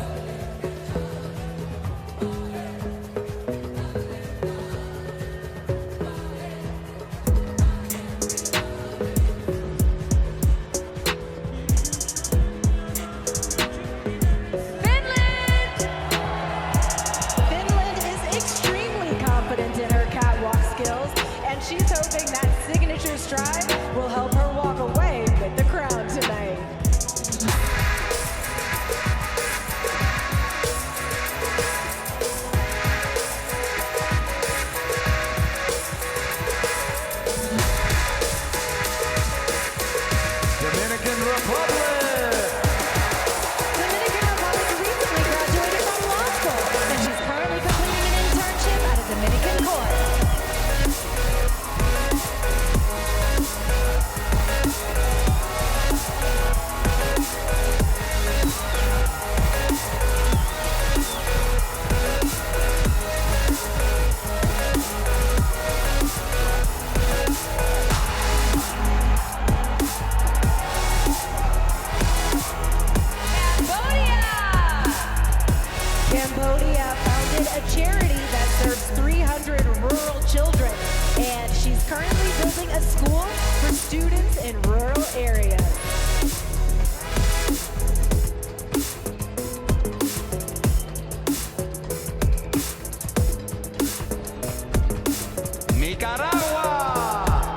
Finland is extremely confident in her catwalk skills, and she's hoping that signature stride will help her walk away with the crown tonight. Dominican Republic! Dominican Republic recently graduated from law school, and she's currently completing an internship at a Dominican court. Cambodia founded a charity that serves 300 rural children, and she's currently building a school for students in rural areas. Nicaragua!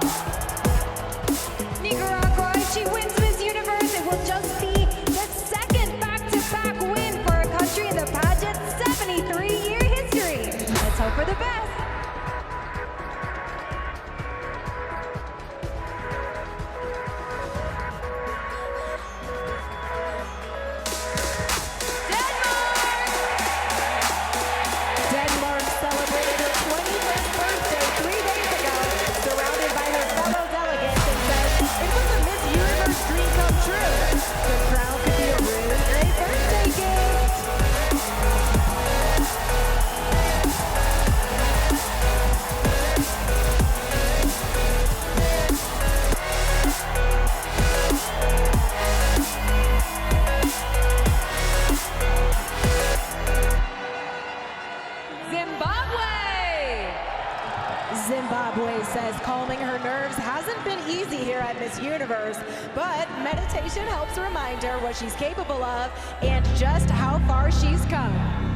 Nicaragua, if she wins Miss Universe, it will just be the second back-to-back win for a country in the pageant's 73-year history. Let's hope for the best. Denmark! Boy says calming her nerves hasn't been easy here at Miss Universe, but meditation helps remind her what she's capable of and just how far she's come.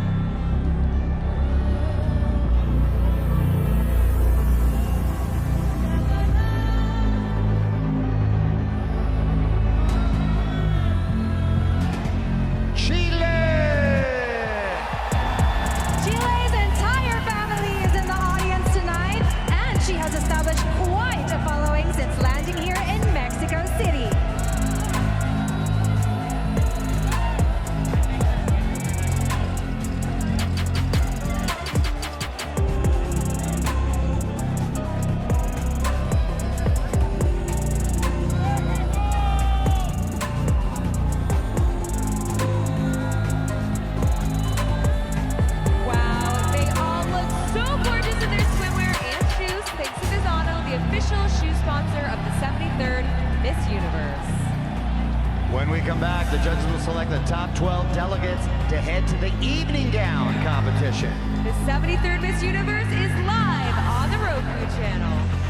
When we come back, the judges will select the top 12 delegates to head to the evening gown competition. The 73rd Miss Universe is live on the Roku channel.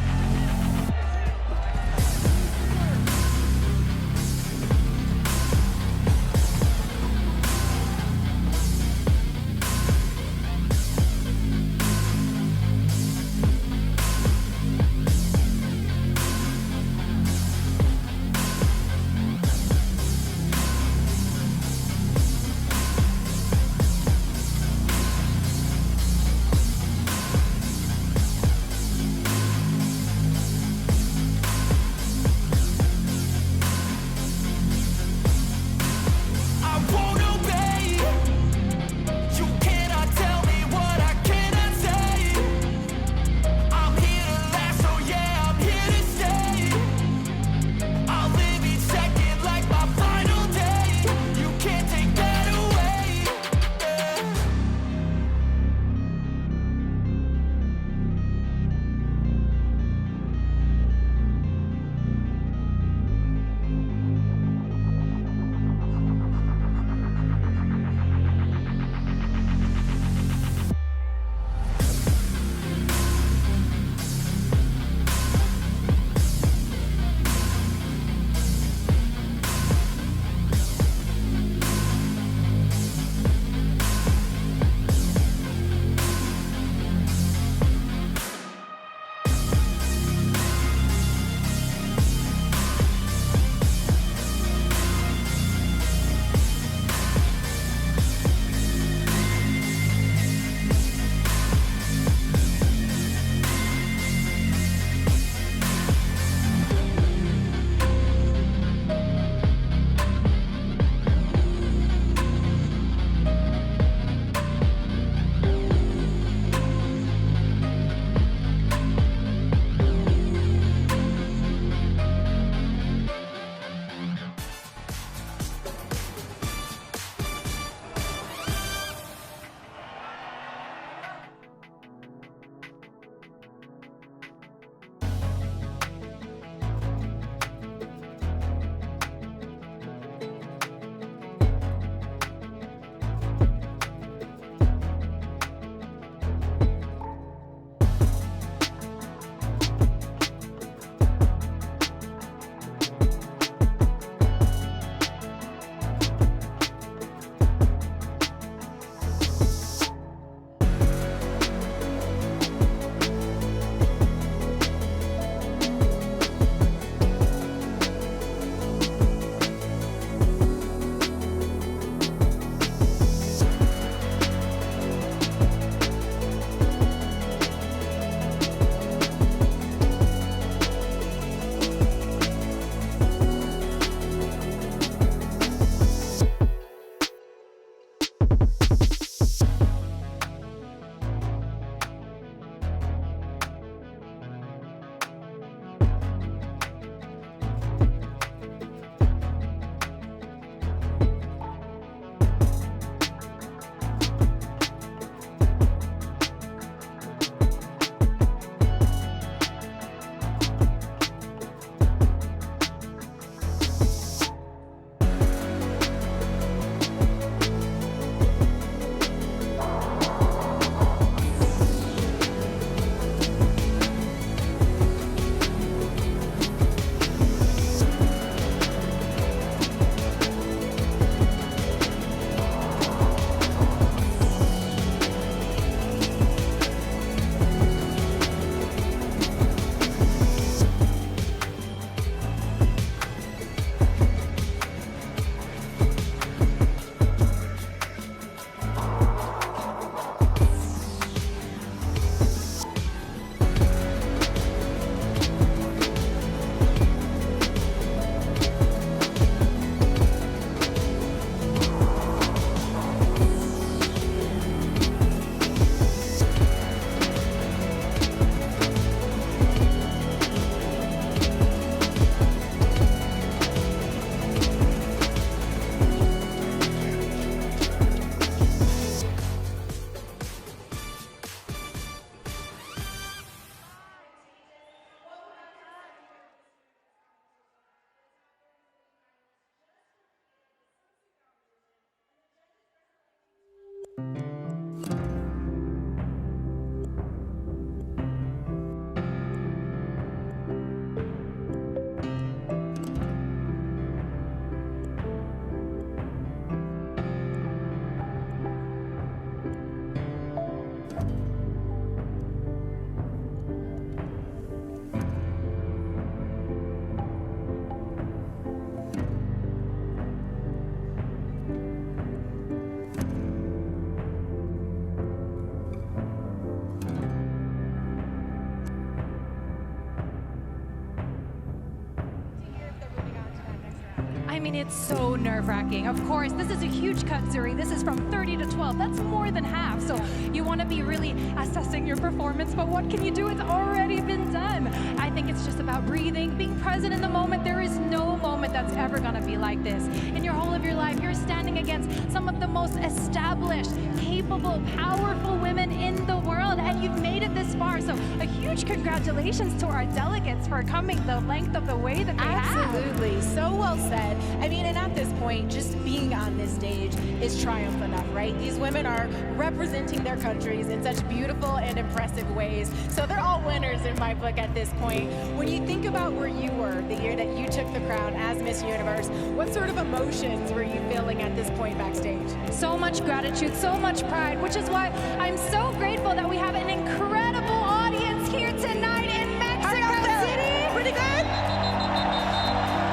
mean, it's so nerve-wracking. Of course, this is a huge cut, Zuri. This is from 30 to 12. That's more than half. So you want to be really assessing your performance, but what can you do? It's already been done. I think it's just about breathing, being present in the moment. There is no moment that's ever going to be like this. In your whole of your life, you're standing against some of the most established, capable, powerful women in the world, and you've made it this far. So a huge congratulations to our delegates for coming the length of the way that they have. Absolutely. So well said. I mean, and at this point, just being on this stage is triumph enough, right? These women are representing their countries in such beautiful and impressive ways. So they're all winners in my book at this point. When you think about where you were the year that you took the crown as Miss Universe, what sort of emotions were you feeling at this point backstage? So much gratitude, so much pride, which is why I'm so grateful that we have an incredible audience here tonight in Mexico City. Pretty good?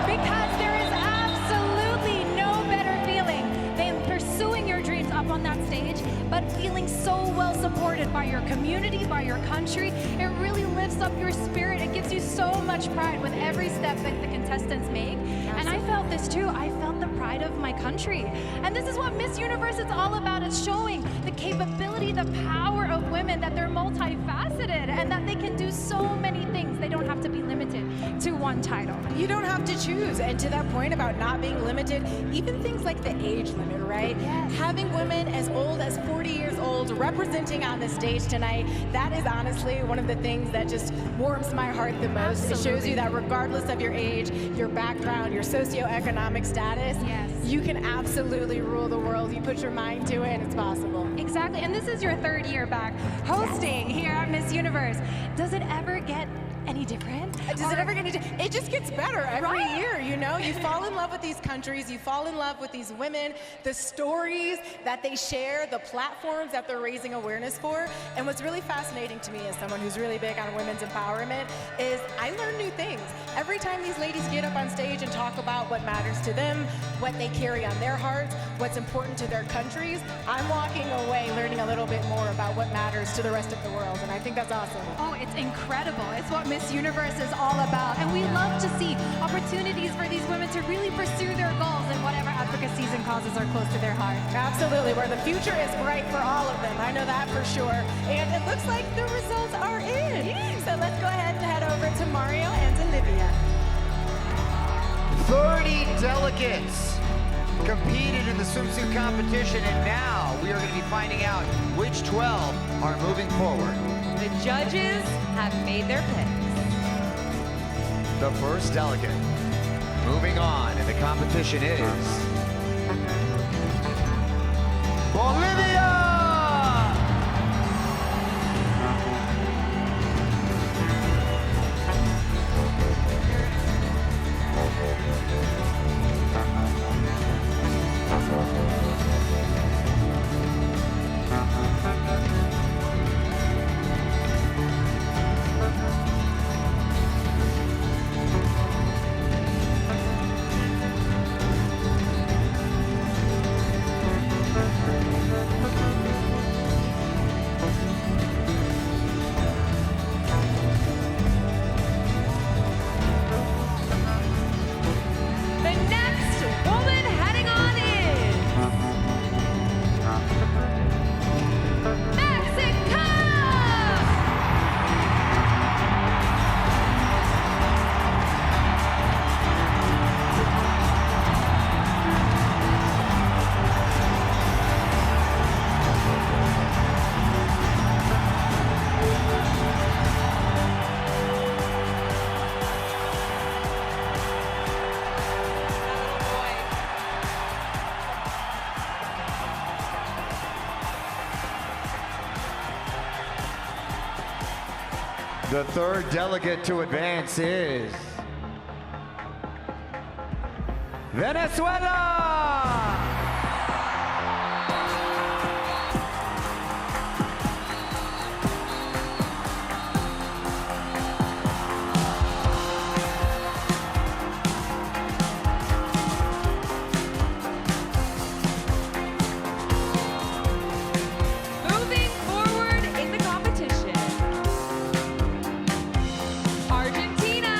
Because there is absolutely no better feeling than pursuing your dreams up on that stage, but feeling so well supported by your community, by your country. It really lifts up your spirit. It gives you so much pride with every step that the contestants make. And I felt this too. I felt the pride of my country. And this is what Miss Universe is all about. It's showing the capability, the power of women, that they're multifaceted and that they can do so many things. They don't have to be limited to one title. You don't have to choose. And to that point about not being limited, even things like the age limit, right? Yes. Having women as old as 40 years old representing on the stage tonight, that is honestly one of the things that just warms my heart the most. Absolutely. It shows you that regardless of your age, your background, your socioeconomic status, yes, you can absolutely rule the world. You put your mind to it and it's possible. Exactly. And this is your third year back hosting here at Miss Universe. Does it ever get any different? Does it ever get any different? It just gets better every year, you know? You fall in love with these countries, you fall in love with these women, the stories that they share, the platforms that they're raising awareness for. And what's really fascinating to me as someone who's really big on women's empowerment is I learn new things. Every time these ladies get up on stage and talk about what matters to them, what they carry on their hearts, what's important to their countries, I'm walking away learning a little bit more about what matters to the rest of the world. And I think that's awesome. Oh, it's incredible. It's what Miss Universe is all about. And we love to see opportunities for these women to really pursue their goals and whatever advocacies and causes are close to their heart. Absolutely, where the future is bright for all of them. I know that for sure. And it looks like the results are in. Yes. So let's go ahead and head over to Mario and Olivia. 30 delegates competed in the swimsuit competition, and now we are going to be finding out which 12 are moving forward. The judges have made their picks. The first delegate moving on in the competition is Bolivia! The third delegate to advance is Venezuela! Moving forward in the competition, Argentina.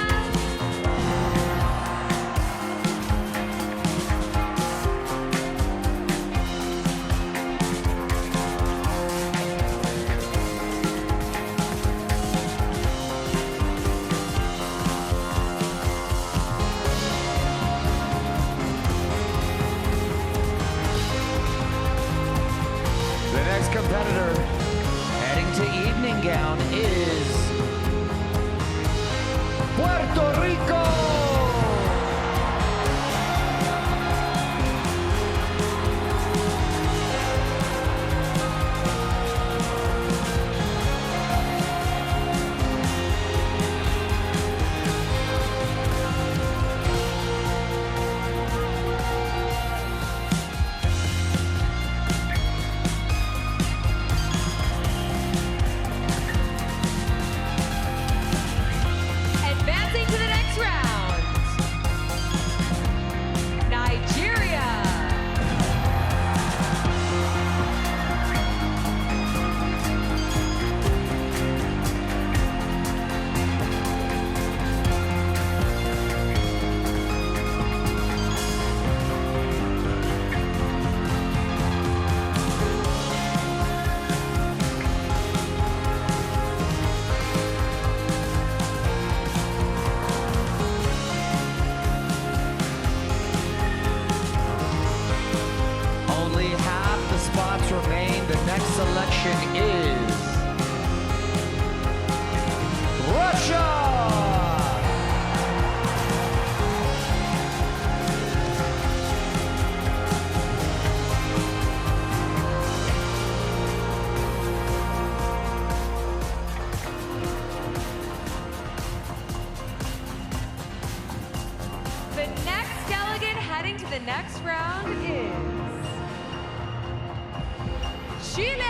next competitor heading to evening gown is Puerto Rico. Advancing to the next round, Nigeria. Only half the spots remain. The next selection is Russia. The next delegate heading to the next round is Chile.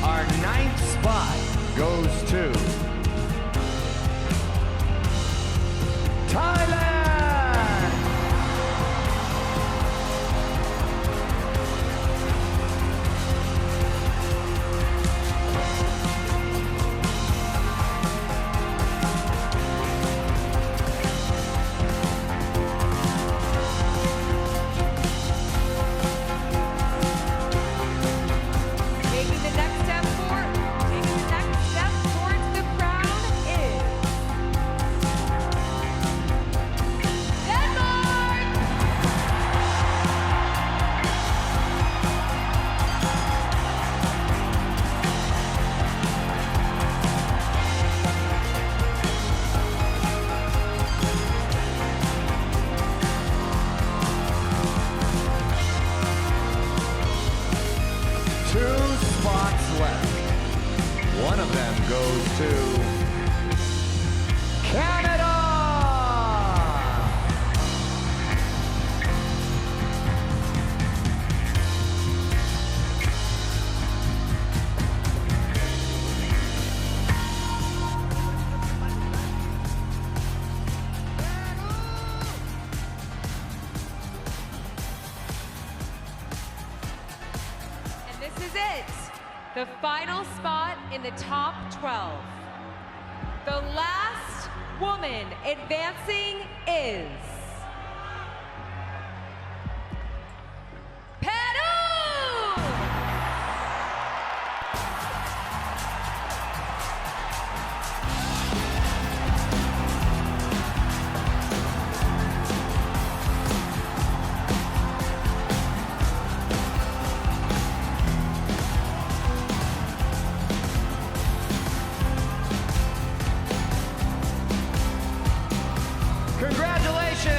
Our 9th spot goes to Thailand. Taking the next step towards the crown is Denmark. Two spots left. One of them goes to Canada. And this is it. The final spot in the top 12. The last woman advancing is Peru! Congratulations!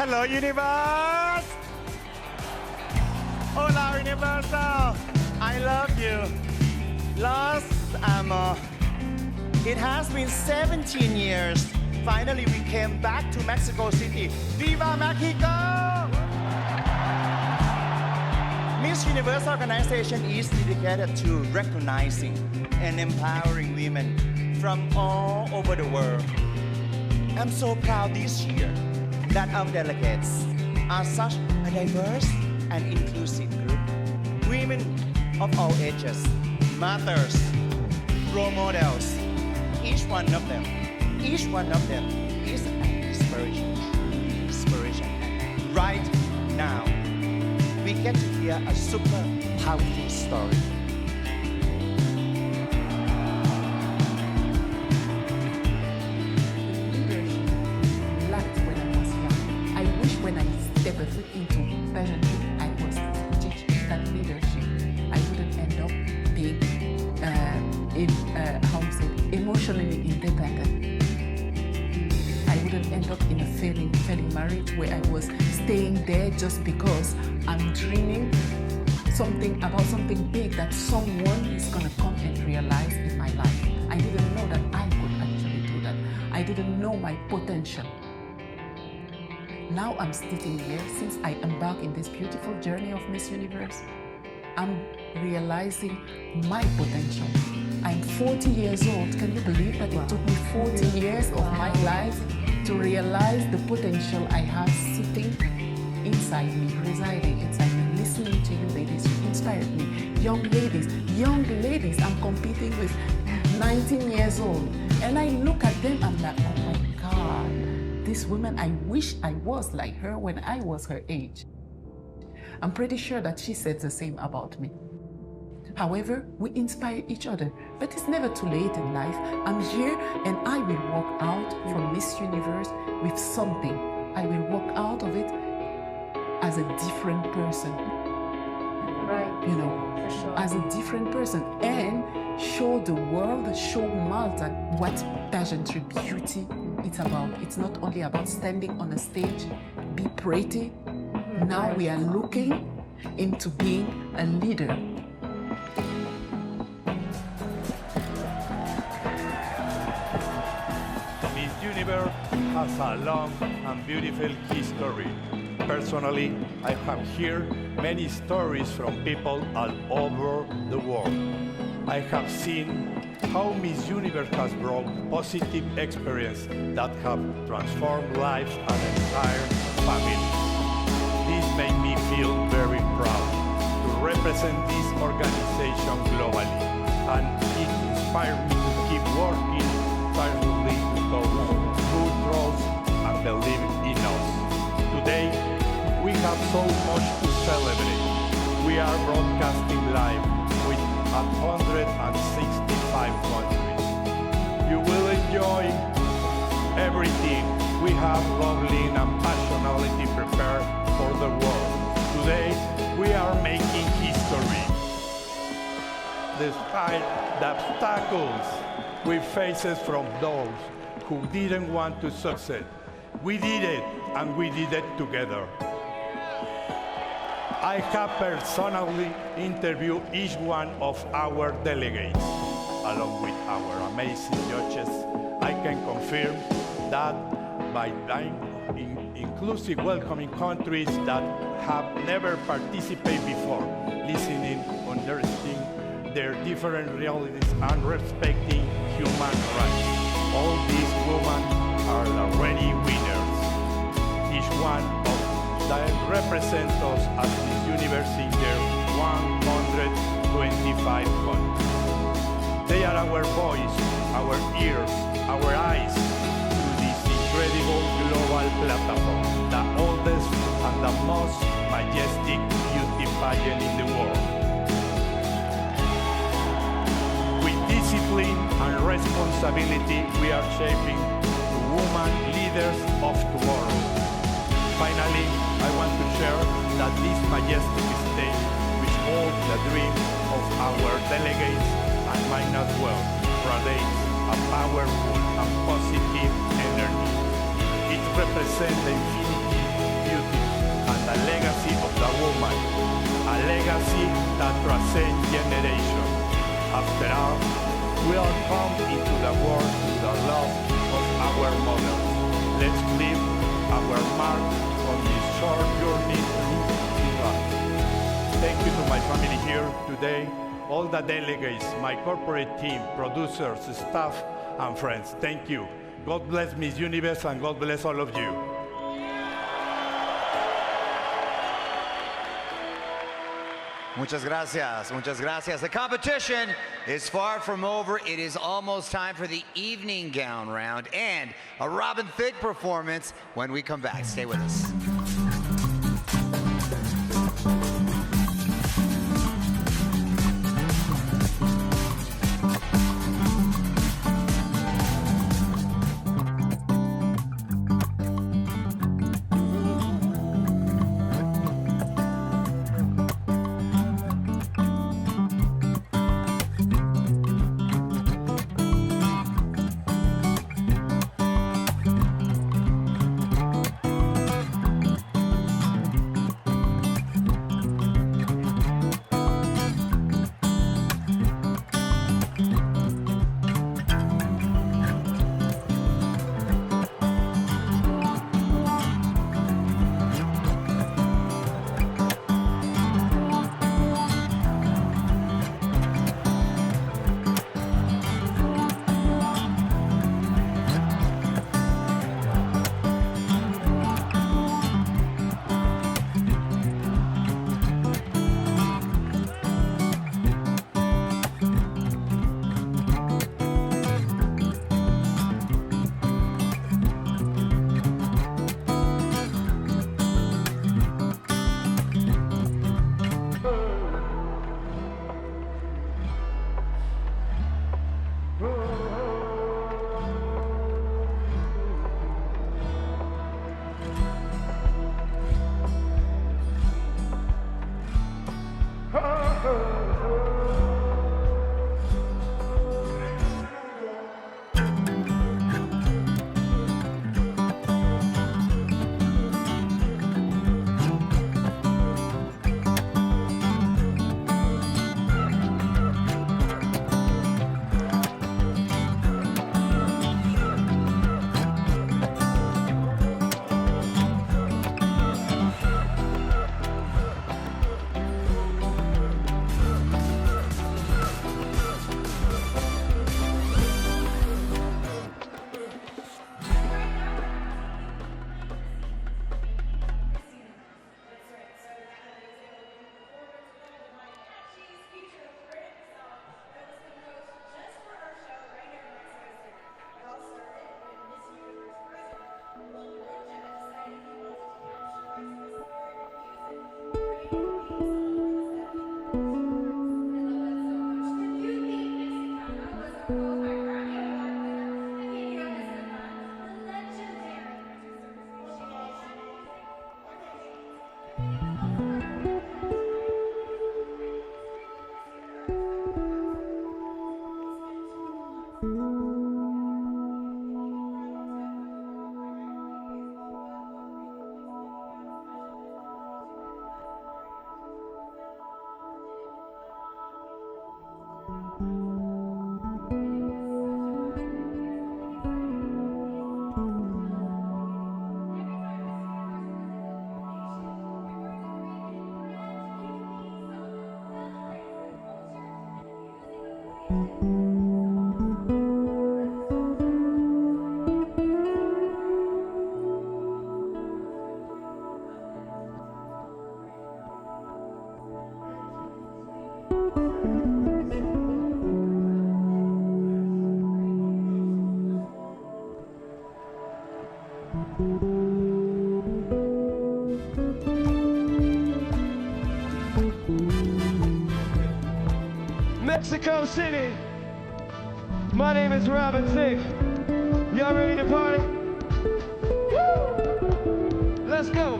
Hello, universe! Hola, universal! I love you. Los amo. It has been 17 years. Finally, we came back to Mexico City. Viva Mexico! Miss Universe organization is dedicated to recognizing and empowering women from all over the world. I'm so proud this year that our delegates are such a diverse and inclusive group. Women of all ages, mothers, role models, each one of them is an inspiration. And right now, we get to hear a super powerful story. I wish when I step a foot into pageantry, I was teaching that leadership. I wouldn't end up being emotionally independent. I wouldn't end up in a failing marriage where I was staying there just because I'm dreaming about something big that someone is gonna come and realize in my life. I didn't know that I could actually do that. I didn't know my potential. Now I'm sitting here since I embarked in this beautiful journey of Miss Universe. I'm realizing my potential. I'm 40 years old. Can you believe that it took me 40 years of my life to realize the potential I have sitting inside me, residing inside me, listening to you ladies. You inspired me. Young ladies, I'm competing with 19 years old. And I look at them, I'm like, oh my God, this woman, I wish I was like her when I was her age. I'm pretty sure that she said the same about me. However, we inspire each other, but it's never too late in life. I'm here and I will walk out from Miss Universe with something. I will walk out of it as a different person. Right. You know, for sure. As a different person and show the world, show Malta what pageantry beauty it's about. It's not only about standing on a stage, be pretty. Now we are looking into being a leader. Miss Universe has a long and beautiful history. Personally, I have heard many stories from people all over the world. I have seen how Miss Universe has brought positive experiences that have transformed lives and entire families. This makes me feel very proud to represent this organization globally, and it inspires me to keep working tirelessly towards good growth and believe in us. Today, we have so much to celebrate. We are broadcasting live with 165 countries. You will enjoy everything we have lovely and passionately prepared for the world. Today, we are making history. Despite the obstacles we faced from those who didn't want to succeed, we did it, and we did it together. I have personally interviewed each one of our delegates. Along with our amazing judges, I can confirm that by being inclusive, welcoming countries that have never participated before, listening, understanding their different realities, and respecting human rights. All these women are already winners. Each one of them represents us as Miss Universe in their 125 countries. They are our voice, our ears, our eyes to this incredible global platform, the oldest and the most majestic beauty pageant in the world. With discipline and responsibility, we are shaping the women leaders of tomorrow. Finally, I want to share that this majestic stage, which holds the dream of our delegates and mine as well, radiates a powerful and positive energy. It represents the infinity legacy of the woman, a legacy that transcends generations. After all, we all come into the world with the love of our mother. Let's leave our mark on this short journey through life. Thank you to my family here today, all the delegates, my corporate team, producers, staff, and friends. Thank you. God bless Miss Universe and God bless all of you. Muchas gracias, muchas gracias. The competition is far from over. It is almost time for the evening gown round and a Robin Thicke performance when we come back. Stay with us. Mexico City. My name is Robin Thicke. Y'all ready to party? Woo! Let's go.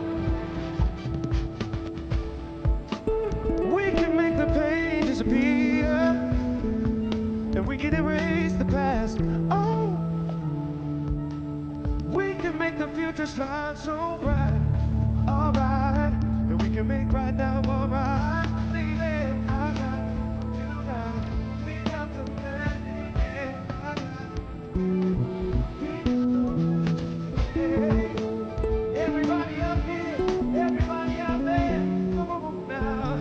We can make the pain disappear, and we can erase the past. Oh, we can make the future shine so bright. All right. make right now alright. Baby, I got you right. We got the magic, I got yeah. Everybody up here, everybody out there, come on now.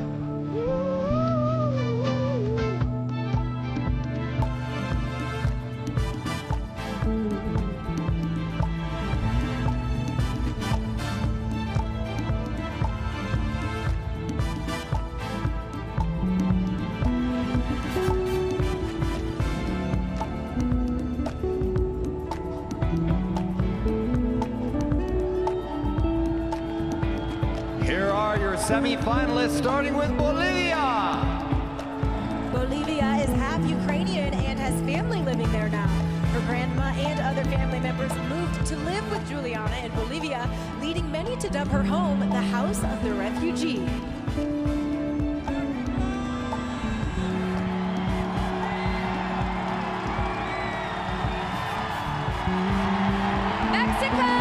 Here are your semi-finalists, starting with Bolivia. Bolivia is half Ukrainian and has family living there now. Her grandma and other family members moved to live with Juliana in Bolivia, leading many to dub her home the House of the Refugee. Mexico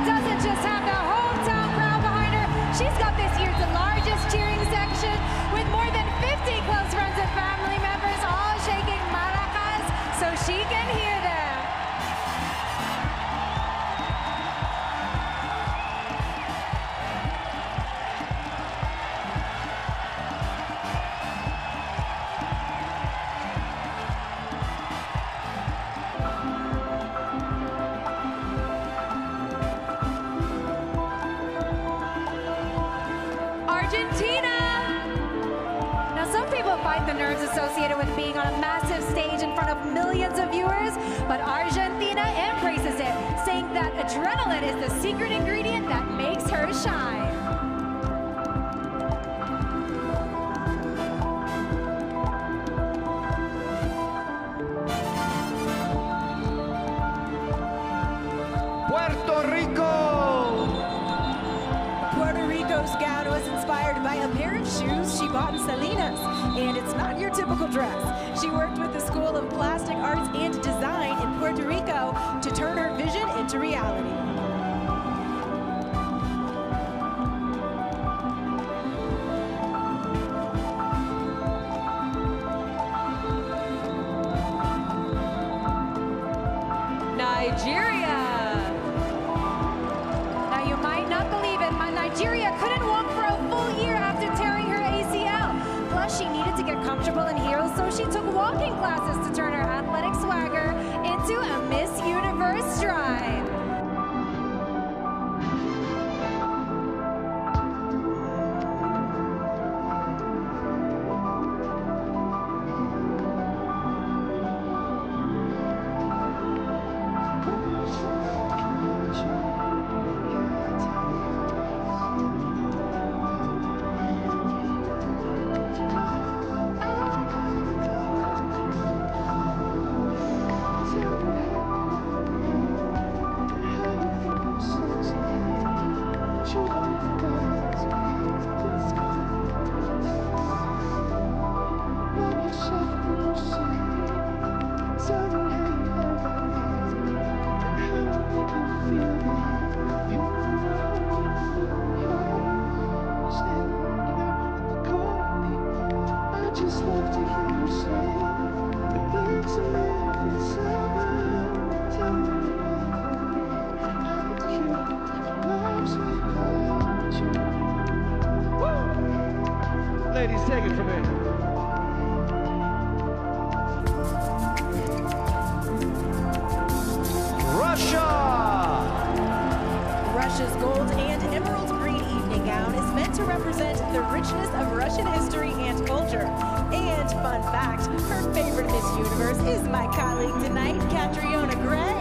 doesn't just have the hometown crowd behind her, she's got this year's largest cheering section with more than 50 close friends and family members all shaking maracas so she can hear them. Argentina! Now some people fight the nerves associated with being on a massive stage in front of millions of viewers, but Argentina embraces it, saying that adrenaline is the secret ingredient that makes her shine. Puerto Rico. Puerto Rico's gown was inspired by a pair of shoes she bought in Salinas, and it's not your typical dress. She worked with the School of Plastic Arts and Design in Puerto Rico to turn her vision into reality. Nigeria! Now you might not believe it, but Nigeria couldn't walk for a full year after tearing her ACL. Plus, she needed to get comfortable in heels, so she took walking classes to turn her athletic swagger into a Miss Universe stride. Ladies, take it from me. Russia's gold and emerald green evening gown is meant to represent the richness of Russian history and culture. And fun fact, her favorite Miss Universe is my colleague tonight, Catriona Gray.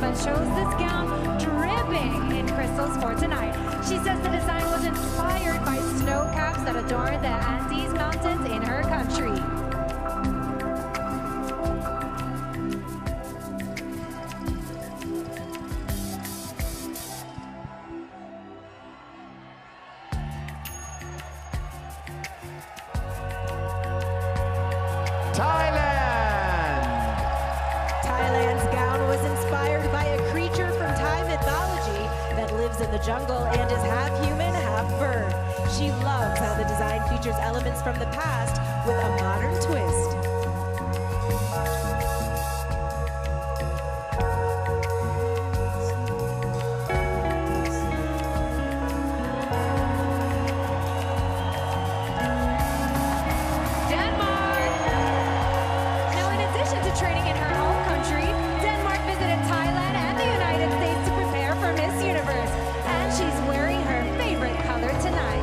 But chose this gown dripping in crystals for tonight. She says the design was inspired by snow caps that adorn the Andes Mountains in her country. Thailand's gown was inspired by a creature from Thai mythology that lives in the jungle and is half human, half bird. She loves how the design features elements from the past with a modern twist. Now, in addition to training in her home country, Denmark visited Thailand and the United States to prepare for Miss Universe. And she's wearing her favorite color tonight.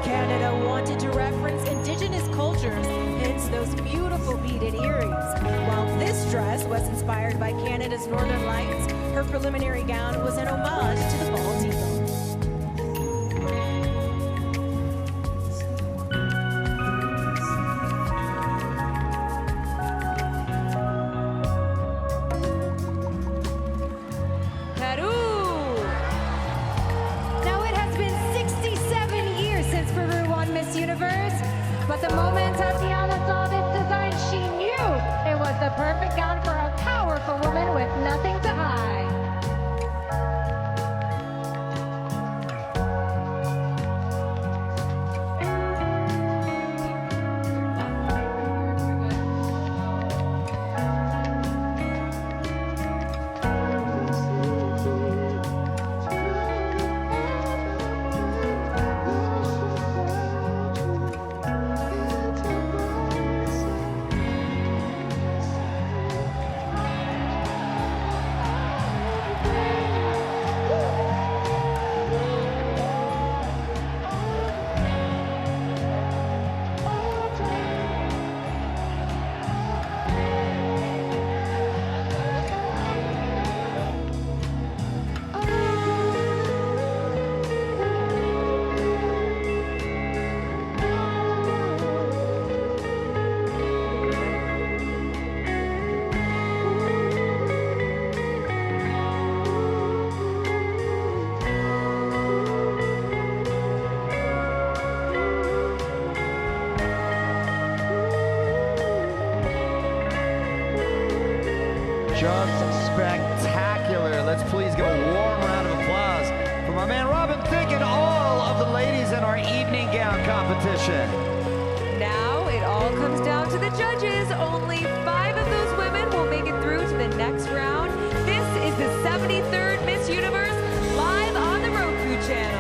Canada wanted to reference indigenous cultures, hence those beautiful beaded earrings. While this dress was inspired by Canada's Northern Lights, her preliminary gown was an homage to the bald eagle. Now, it has been 67 years since Peru won Miss Universe, but the moment Tatiana saw this design, she knew it was the perfect gown for a powerful woman with nothing to hide. Just spectacular. Let's please give a warm round of applause for my man Robin Thicke and all of the ladies in our evening gown competition. Now it all comes down to the judges. Only 5 of those women will make it through to the next round. This is the 73rd Miss Universe live on the Roku channel.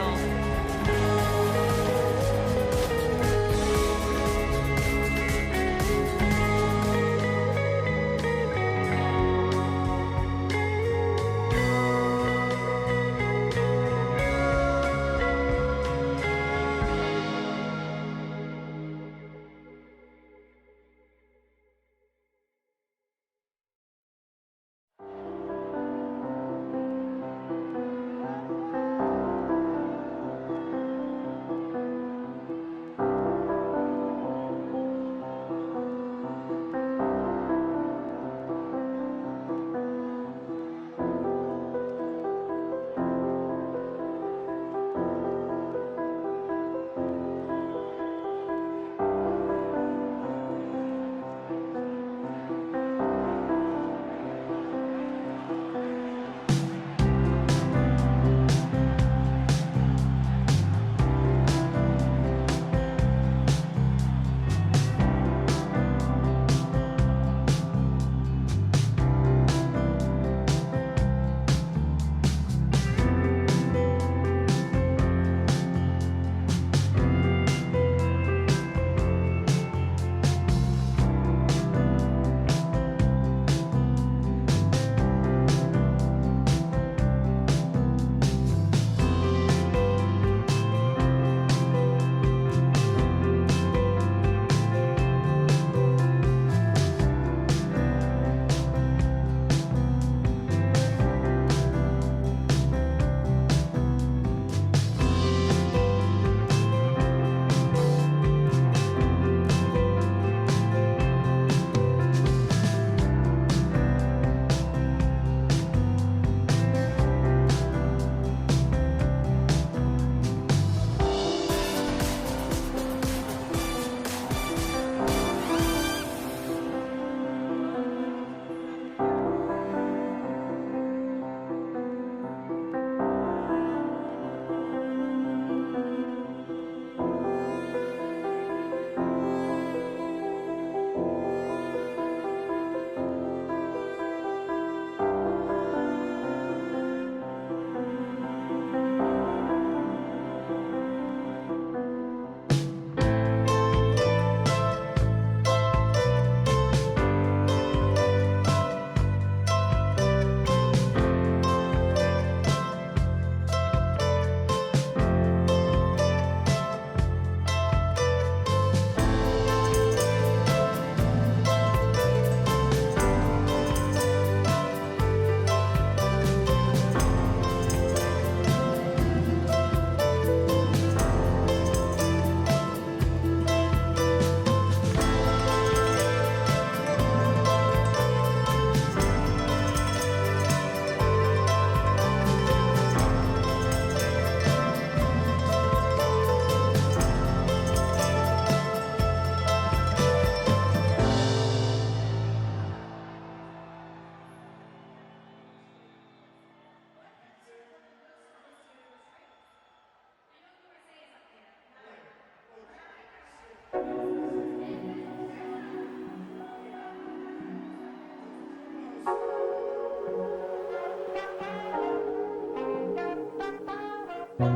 Okay,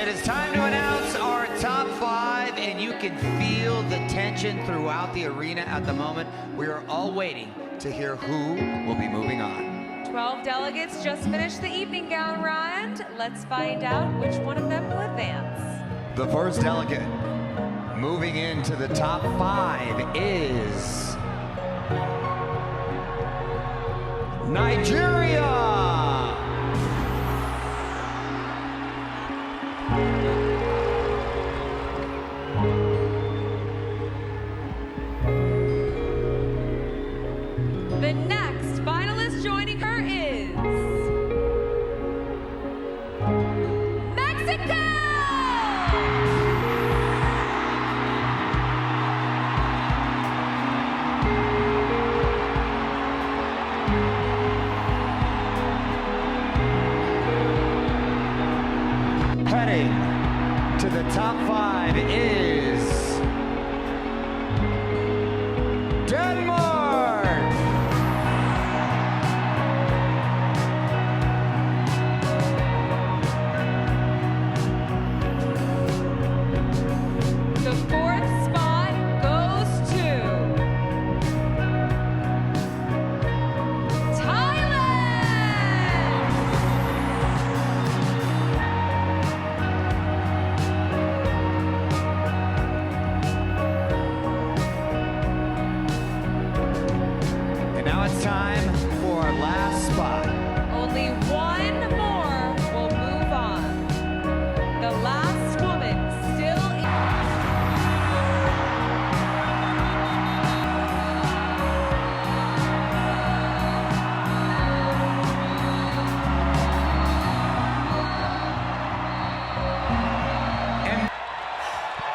it is time to announce our top 5, and you can feel the tension throughout the arena at the moment. We are all waiting to hear who will be moving on. 12 delegates just finished the evening gown round. Let's find out which one of them will advance. The first delegate moving into the top 5 is Nigeria. The next finalist joining her is Mexico! Heading to the top 5 is Denmark. The fourth spot goes to Thailand! And now it's time for our last spot. Only one more will move on. The last woman still in.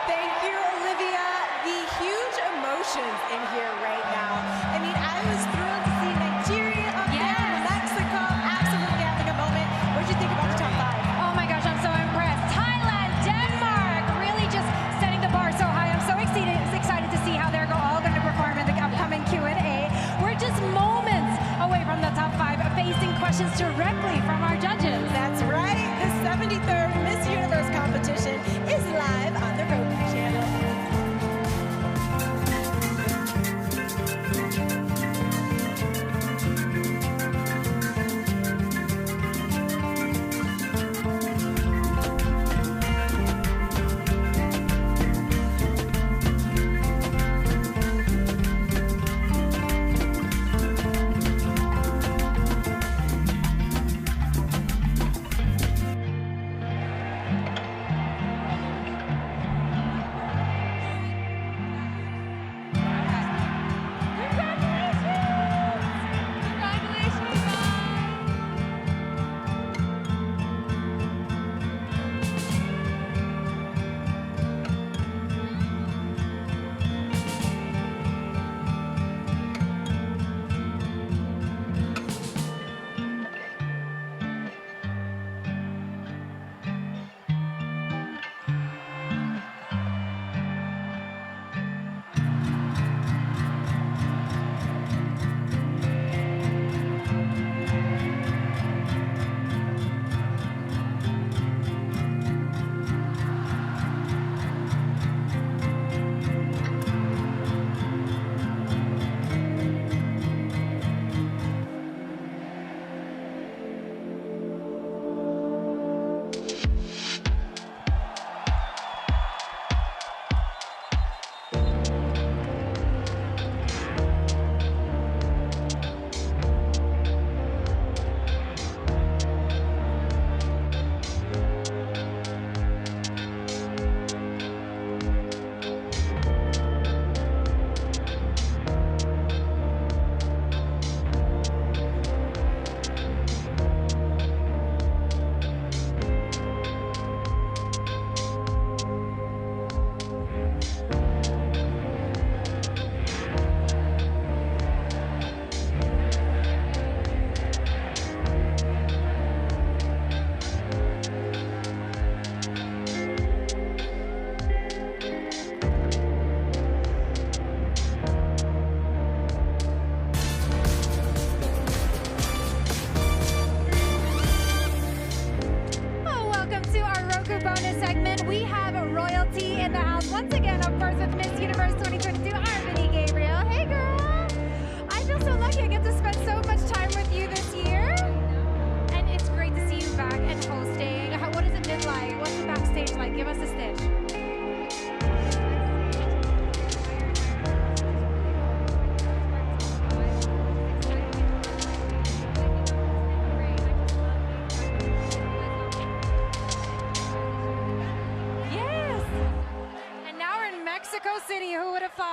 Thank you, Olivia. The huge emotions in here right now. I mean, I was thrilled to see Nigeria up there, Mexico absolutely having a moment. What did you think about the top 5? Oh my gosh, I'm so impressed. Thailand, Denmark, really just setting the bar so high. I'm so excited to see how they're all going to perform in the upcoming Q&A. We're just moments away from the top 5, facing questions directly from our judges. That's right. The 73rd Miss Universe competition is live on the Roku channel.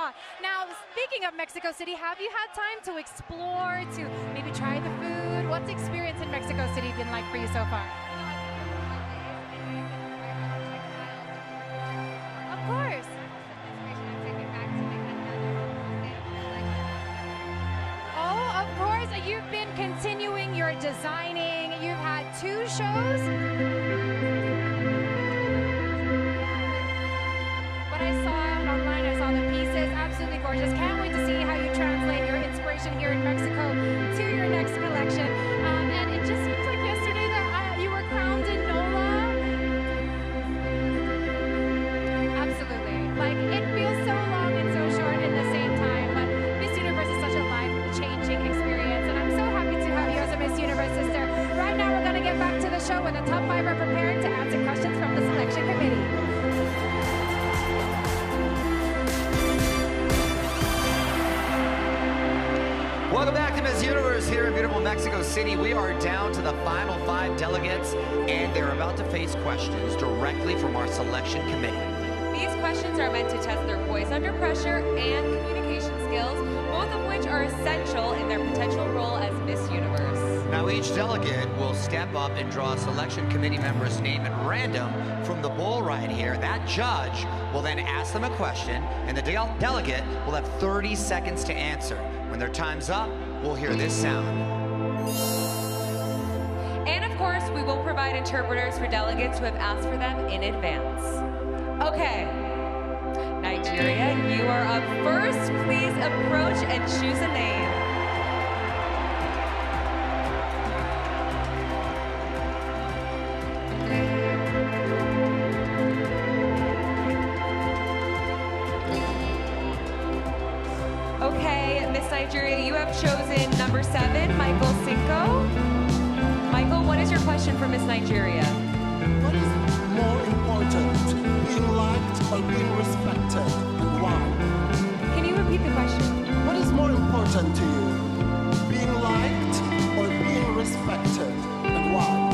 saw. Now, speaking of Mexico City, have you had time to explore, to maybe try the food? What's the experience in Mexico City been like for you so far? Of course. Oh, of course. You've been continuing your designing. You've had 2 shows. But I saw online, I saw the pieces. Absolutely gorgeous. Can't wait to see how you translate your inspiration here in Mexico to your next collection. And it just seems like yesterday that you were crowned in NOLA. Absolutely. Like, it feels so long and so short in the same time, but Miss Universe is such a life-changing experience, and I'm so happy to have you as a Miss Universe sister. Right now, we're going to get back to the show when the top 5 are preparing to answer questions from the selection committee. Welcome back to Miss Universe here in beautiful Mexico City. We are down to the final 5 delegates, and they're about to face questions directly from our selection committee. These questions are meant to test their voice under pressure and communication skills, both of which are essential in their potential role as Miss Universe. Now each delegate will step up and draw a selection committee member's name at random from the bowl right here. That judge will then ask them a question, and the delegate will have 30 seconds to answer. When their time's up, we'll hear this sound. And of course, we will provide interpreters for delegates who have asked for them in advance. Okay, Nigeria, you are up first. Please approach and choose a name. Okay, Miss Nigeria, you have chosen number 7, Michael Cinco. Michael, what is your question for Miss Nigeria? What is more important, being liked or being respected, and why? Can you repeat the question? What is more important to you, being liked or being respected, and why?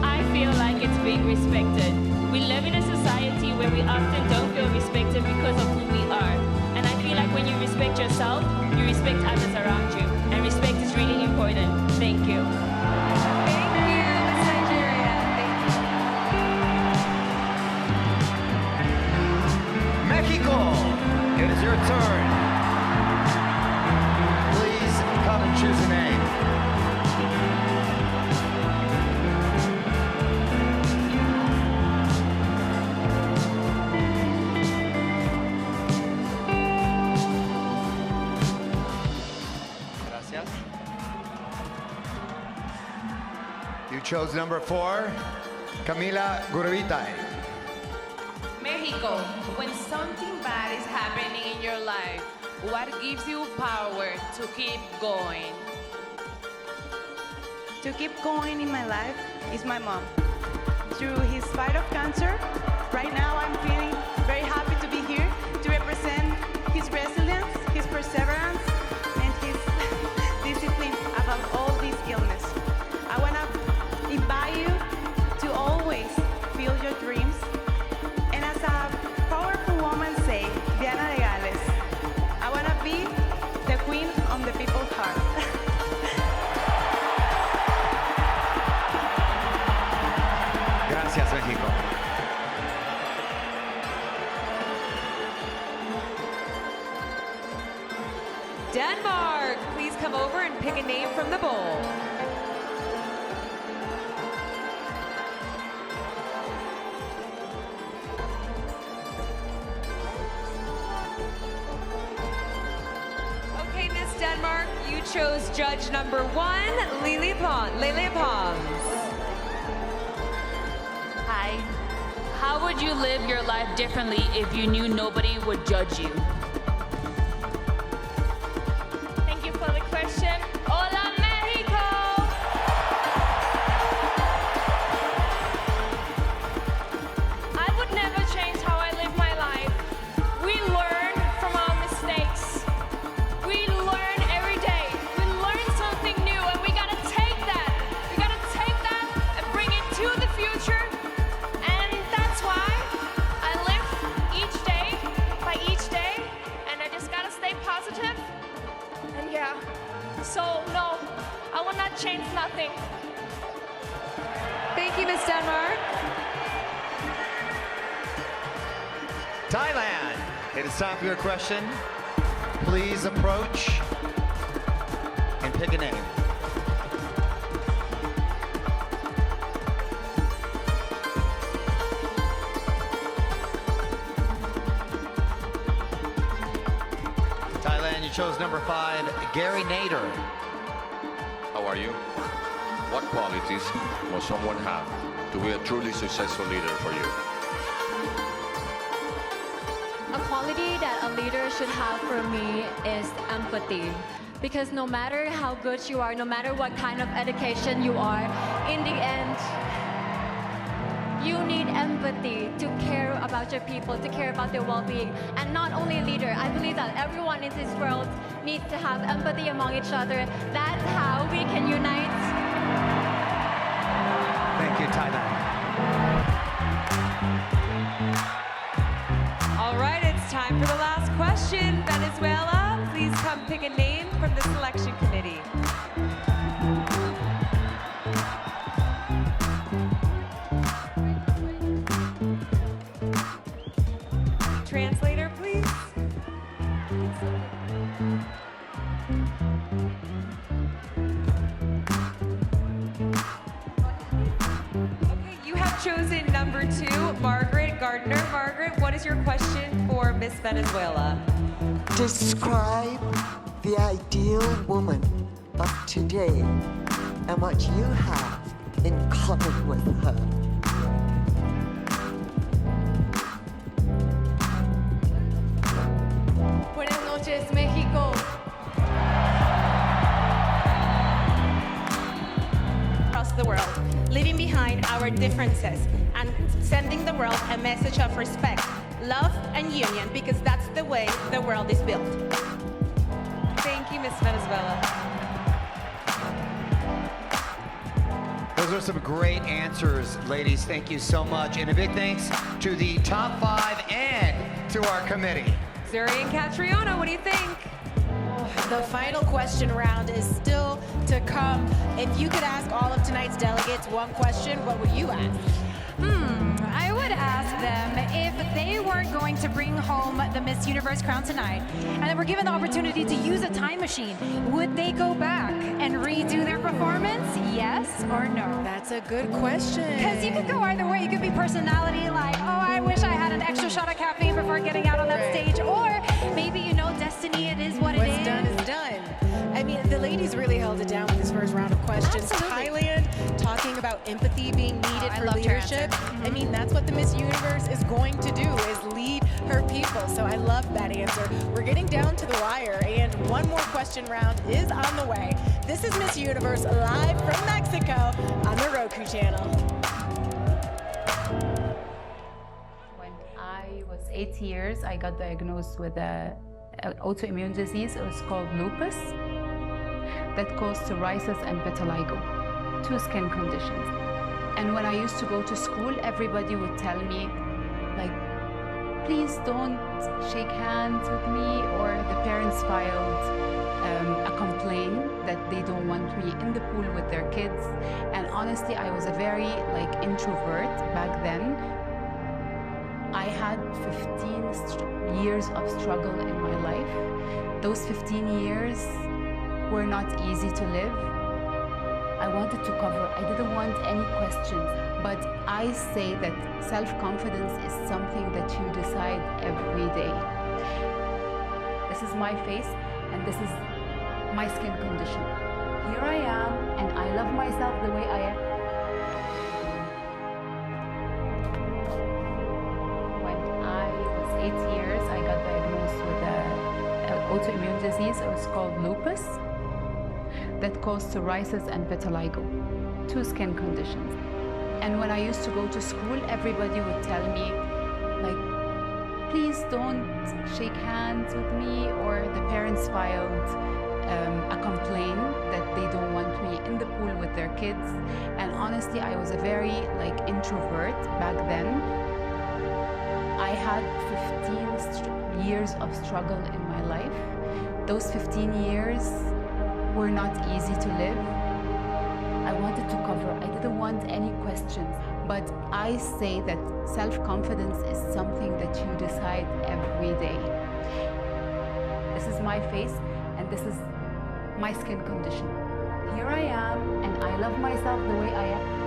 I feel like it's being respected. We live in a society where we often don't feel respected because of who we are. And I feel like when you respect yourself, you respect others around you. And respect is really important. Thank you. Thank you, Miss Nigeria. Thank you. Mexico, it is your turn. Please come and choose a name. Gracias. You chose number 4, Camila Gurvitay. Mexico, when something bad is happening in your life, what gives you power to keep going? To keep going in my life is my mom. Through his fight of cancer, right now I'm feeling very happy to be here to represent his resilience, his perseverance, and his discipline about all this illness. I want to invite you to always feel your dreams. And as a powerful woman say, Diana de Gales, I want to be the queen of the people's heart. Gracias, Mexico. Denmark, please come over and pick a name from the bowl. Okay, Miss Denmark, you chose judge number 1, Lily Pons. Hi. How would you live your life differently if you knew nobody would judge you? Thank you for the question. Hola, Mexico! I would never change how I live my life. We learn from our mistakes. We learn every day. We learn something new, and we gotta take that. We gotta take that and bring it to the future. And that's why I live each change nothing. Thank you, Miss Denmark. Thailand, it is time for your question. Please approach and pick a name. Thailand, you chose number 5, Gary Nader. How are you? What qualities must someone have to be a truly successful leader for you? A quality that a leader should have for me is empathy. Because no matter how good you are, no matter what kind of education you are, in the end, you need empathy to care about your people, to care about their well-being. And not only a leader, I believe that everyone in this world needs to have empathy among each other. That's how we can unite. Thank you, Thailand. All right, it's time for the last question. Venezuela, please come pick a name from the selection committee. Translator, please. Okay, you have chosen number 2, Margaret Gardner. Margaret, what is your question for Miss Venezuela? Describe the ideal woman of today and what you have in common with her. Buenas noches, México. Across the world, leaving behind our differences and sending the world a message of respect, love, and union, because that's the way the world is built. Thank you, Miss Venezuela. Those are some great answers, ladies. Thank you so much. And a big thanks to the top 5 and to our committee. Zuri and Catriona, what do you think? The final question round is still to come. If you could ask all of tonight's delegates one question, what would you ask? I would ask them if they weren't going to bring home the Miss Universe crown tonight, and they were given the opportunity to use a time machine, would they go back and redo their performance? Yes or no? That's a good question. Because you could go either way. You could be personality, like, oh, I wish I had an extra shot of caffeine before getting out on that stage, or maybe, you know, destiny, it is what it is. What's done is done. I mean, the ladies really held it down with this first round of questions. Absolutely. Thailand, talking about empathy being needed for leadership. I mean, that's what the Miss Universe is going to do, is lead her people. So I love that answer. We're getting down to the wire, and one more question round is on the way. This is Miss Universe live from Mexico on the Roku channel. When I was 8 years, I got diagnosed with an autoimmune disease. It was called lupus, that caused psoriasis and vitiligo, 2 skin conditions. And when I used to go to school, everybody would tell me, like, please don't shake hands with me, or the parents filed a complaint that they don't want me in the pool with their kids. And honestly, I was a very introvert back then. I had 15 years of struggle in my life. Those 15 years were not easy to live. I wanted to cover, I didn't want any questions, but I say that self-confidence is something that you decide every day. This is my face, and this is my skin condition. Here I am, and I love myself the way I am. When I was 8 years, I got diagnosed with an autoimmune disease. It was called lupus, that caused psoriasis and vitiligo, 2 skin conditions. And when I used to go to school, everybody would tell me, like, please don't shake hands with me, or the parents filed a complaint that they don't want me in the pool with their kids. And honestly, I was a very introvert back then. I had 15 years of struggle in my life. Those 15 years were not easy to live. I wanted to cover. I didn't want any questions. But I say that self-confidence is something that you decide every day. This is my face, and this is my skin condition. Here I am, and I love myself the way I am.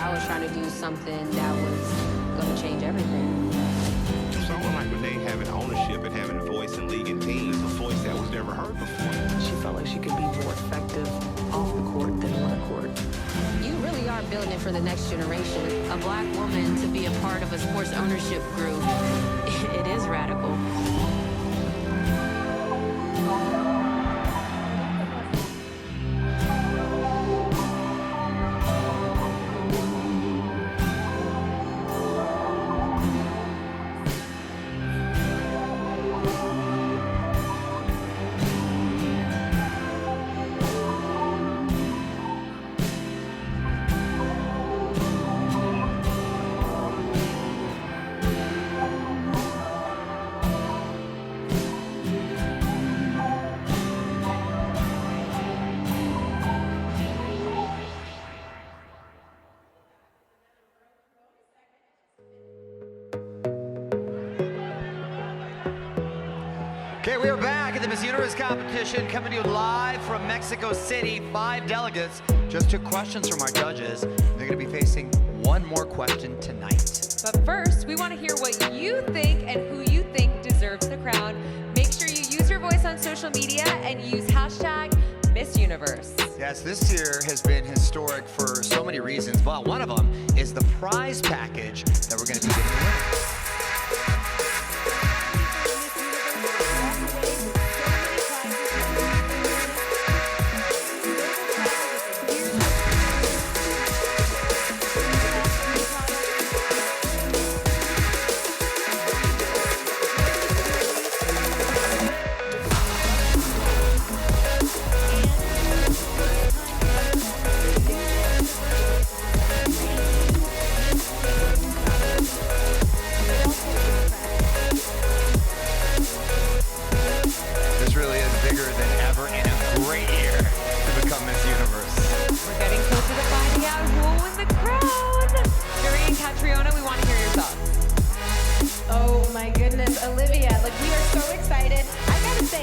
I was trying to do something that was going to change everything. Someone like Renee having ownership and having a voice in league and teams, a voice that was never heard before. She felt like she could be more effective off the court than on the court. You really are building it for the next generation. A black woman to be a part of a sports ownership group, it is radical. Okay, we are back at the Miss Universe competition, coming to you live from Mexico City. 5 delegates, just 2 questions from our judges. They're going to be facing one more question tonight. But first, we want to hear what you think and who you think deserves the crown. Make sure you use your voice on social media and use hashtag Miss Universe. Yes, this year has been historic for so many reasons, but one of them is the prize package that we're going to be giving away.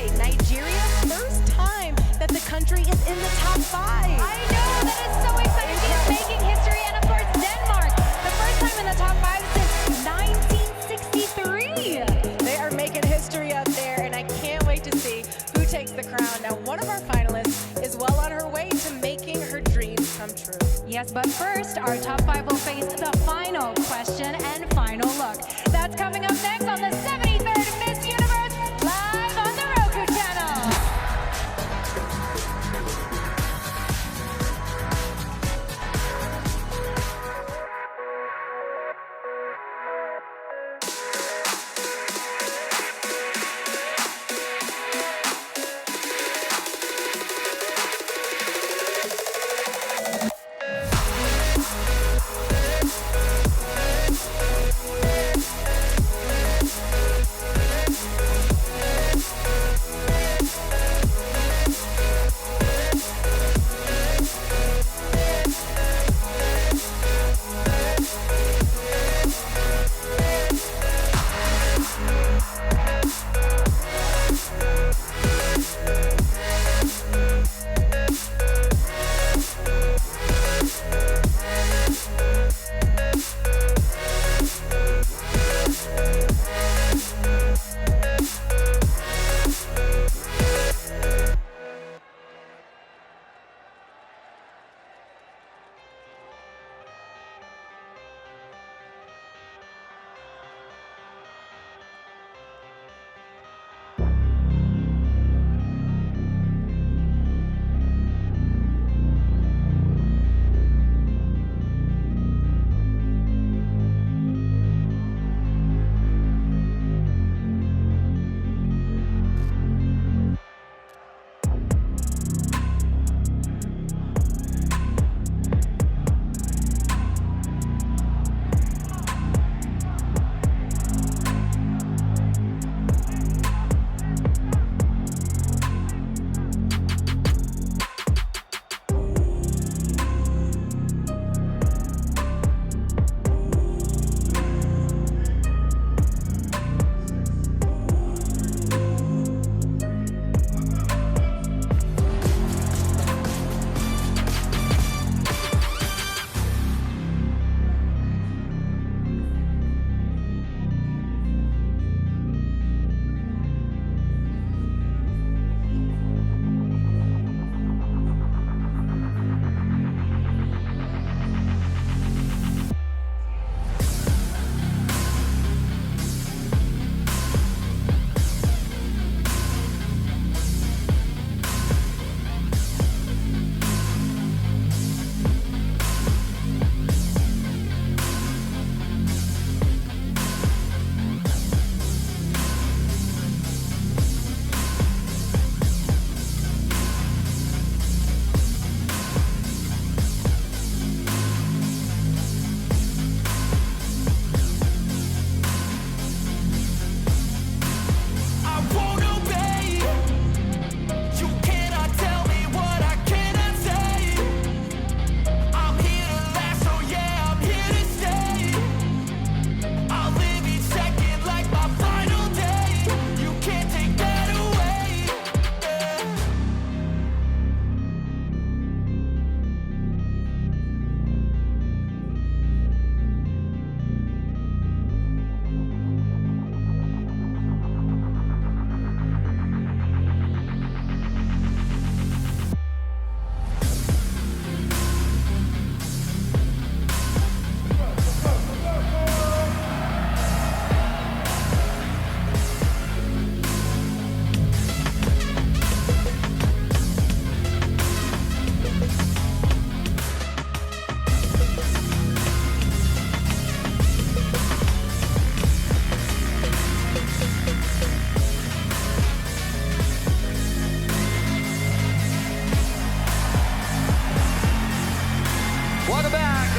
right, Nigeria, first time that the country is in the top 5. I know, that is so exciting. She is making history. And of course, Denmark, the first time in the top 5 since 1963. They are making history up there, and I can't wait to see who takes the crown. Now, one of our finalists is well on her way to making her dreams come true. Yes, but first, our top 5 will face the final question and final look. That's coming up next on the 73rd Miss Universe, live on the Roku channel.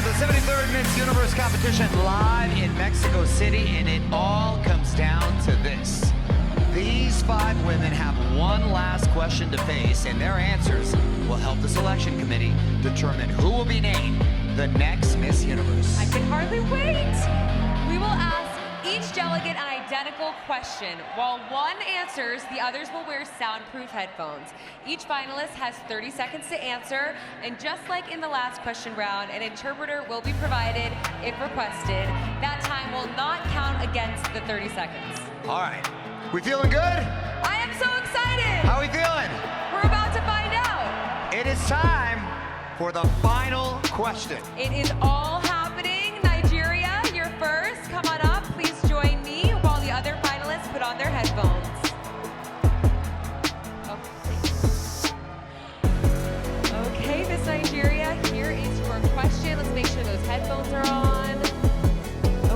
the 73rd Miss Universe competition live in Mexico City, and it all comes down to this. These 5 women have one last question to face, and their answers will help the selection committee determine who will be named the next Miss Universe. I can hardly wait. We will ask each delegate an identical question. While one answers, the others will wear soundproof headphones. Each finalist has 30 seconds to answer, and just like in the last question round, an interpreter will be provided if requested. That time will not count against the 30 seconds. All right. We feeling good? I am so excited! How are we feeling? We're about to find out. It is time for the final question. It is all happening. Nigeria, you're first. Come on up. Please join me while the other finalists put on their headphones. Okay, Miss Nigeria, here is your question. Let's make sure those headphones are on.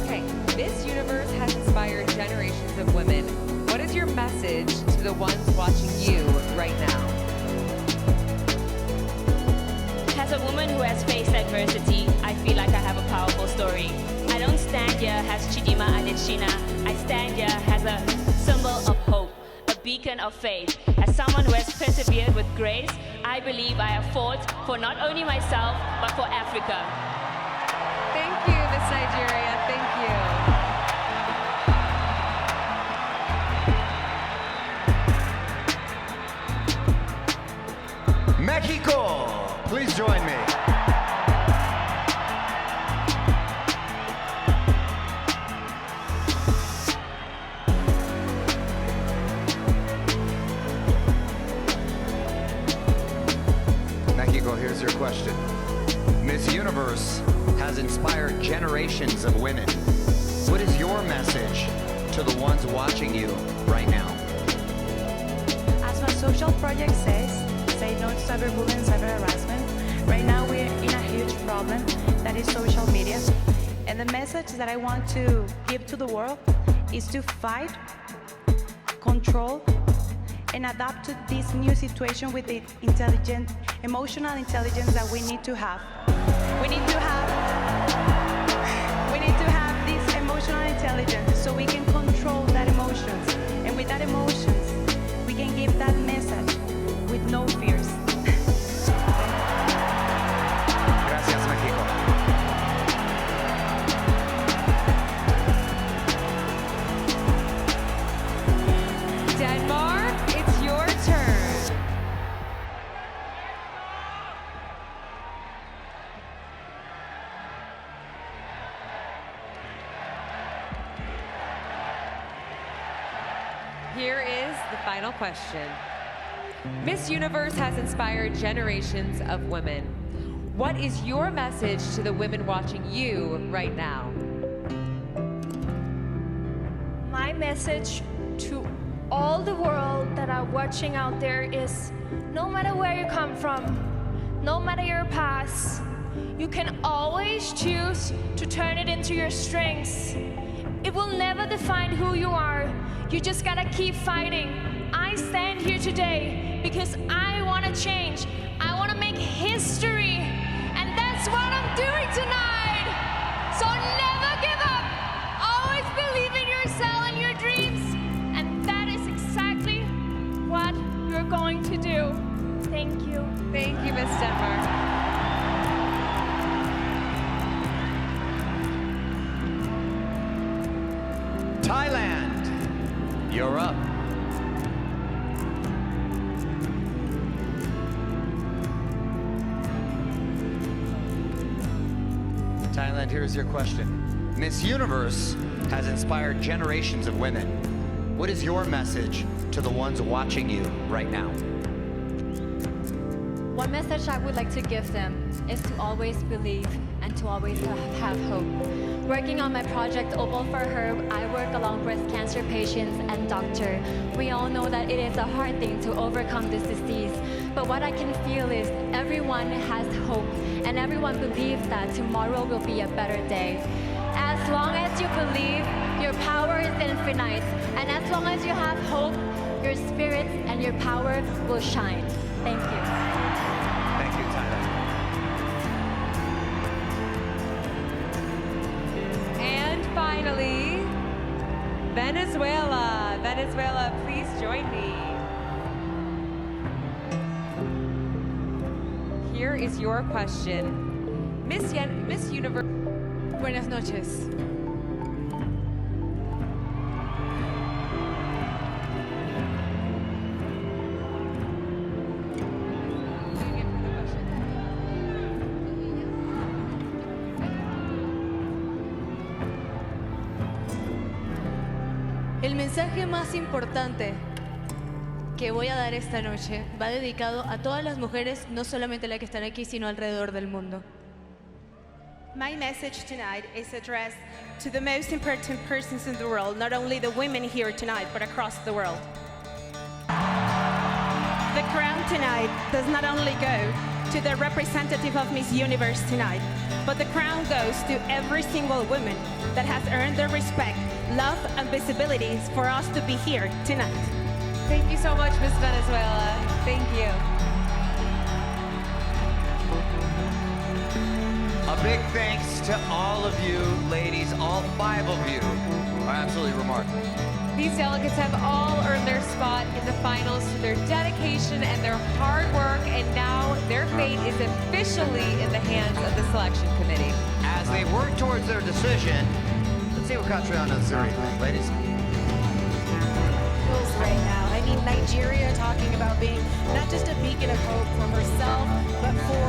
Okay, Miss Universe has inspired generations of women. What is your message to the ones watching you right now? As a woman who has faced adversity, I feel like I have a powerful story. I don't stand here as Chidima Adesina. I stand here as a symbol of hope, a beacon of faith. As someone who has persevered with grace, I believe I have fought for not only myself, but for Africa. Thank you, Miss Nigeria. Thank you. Mexico, please join me. Mexico, here's your question. Miss Universe has inspired generations of women. What is your message to the ones watching you right now? As my social project says, say no to cyberbullying and cyber harassment. Right now we're in a huge problem that is social media. And the message that I want to give to the world is to fight, control, and adapt to this new situation with the emotional intelligence that we need to have. We need to have this emotional intelligence so we can control that emotions. And with that emotions, we can give that message with no fears. Gracias, Mexico. Denmark, it's your turn. Here is the final question. Miss Universe has inspired generations of women. What is your message to the women watching you right now? My message to all the world that are watching out there is no matter where you come from, no matter your past, you can always choose to turn it into your strengths. It will never define who you are. You just gotta keep fighting. I stand here today because I want to change. I want to make history. And that's what I'm doing tonight. So never give up. Always believe in yourself and your dreams. And that is exactly what you're going to do. Thank you. Thank you, Miss Denmark. Thailand, you're up. Thailand, here's your question. Miss Universe has inspired generations of women. What is your message to the ones watching you right now? One message I would like to give them is to always believe and to always have hope. Working on my project Opal for Her, I work along breast cancer patients and doctors. We all know that it is a hard thing to overcome this disease, but what I can feel is everyone has hope and everyone believes that tomorrow will be a better day. As long as you believe, your power is infinite, and as long as you have hope, your spirit and your power will shine. Thank you. Thank you, Thailand. And finally, Venezuela. Venezuela, please join me. Here is your question. Miss Universe. Buenas noches. El mensaje más importante que voy a dar esta noche va dedicado a todas las mujeres, no solamente las que están aquí, sino alrededor del mundo. My message tonight is addressed to the most important persons in the world, not only the women here tonight, but across the world. The crown tonight does not only go to the representative of Miss Universe tonight, but the crown goes to every single woman that has earned the respect, love, and visibility for us to be here tonight. Thank you so much, Miss Venezuela. Thank you. A big thanks to all of you ladies, all 5 of you are absolutely remarkable. These delegates have all earned their spot in the finals through their dedication and their hard work, and now their fate is officially in the hands of the selection committee. As they work towards their decision, let's see what Catriona Zuri thinks, ladies. Feels right now. I mean, Nigeria talking about being not just a beacon of hope for herself, but for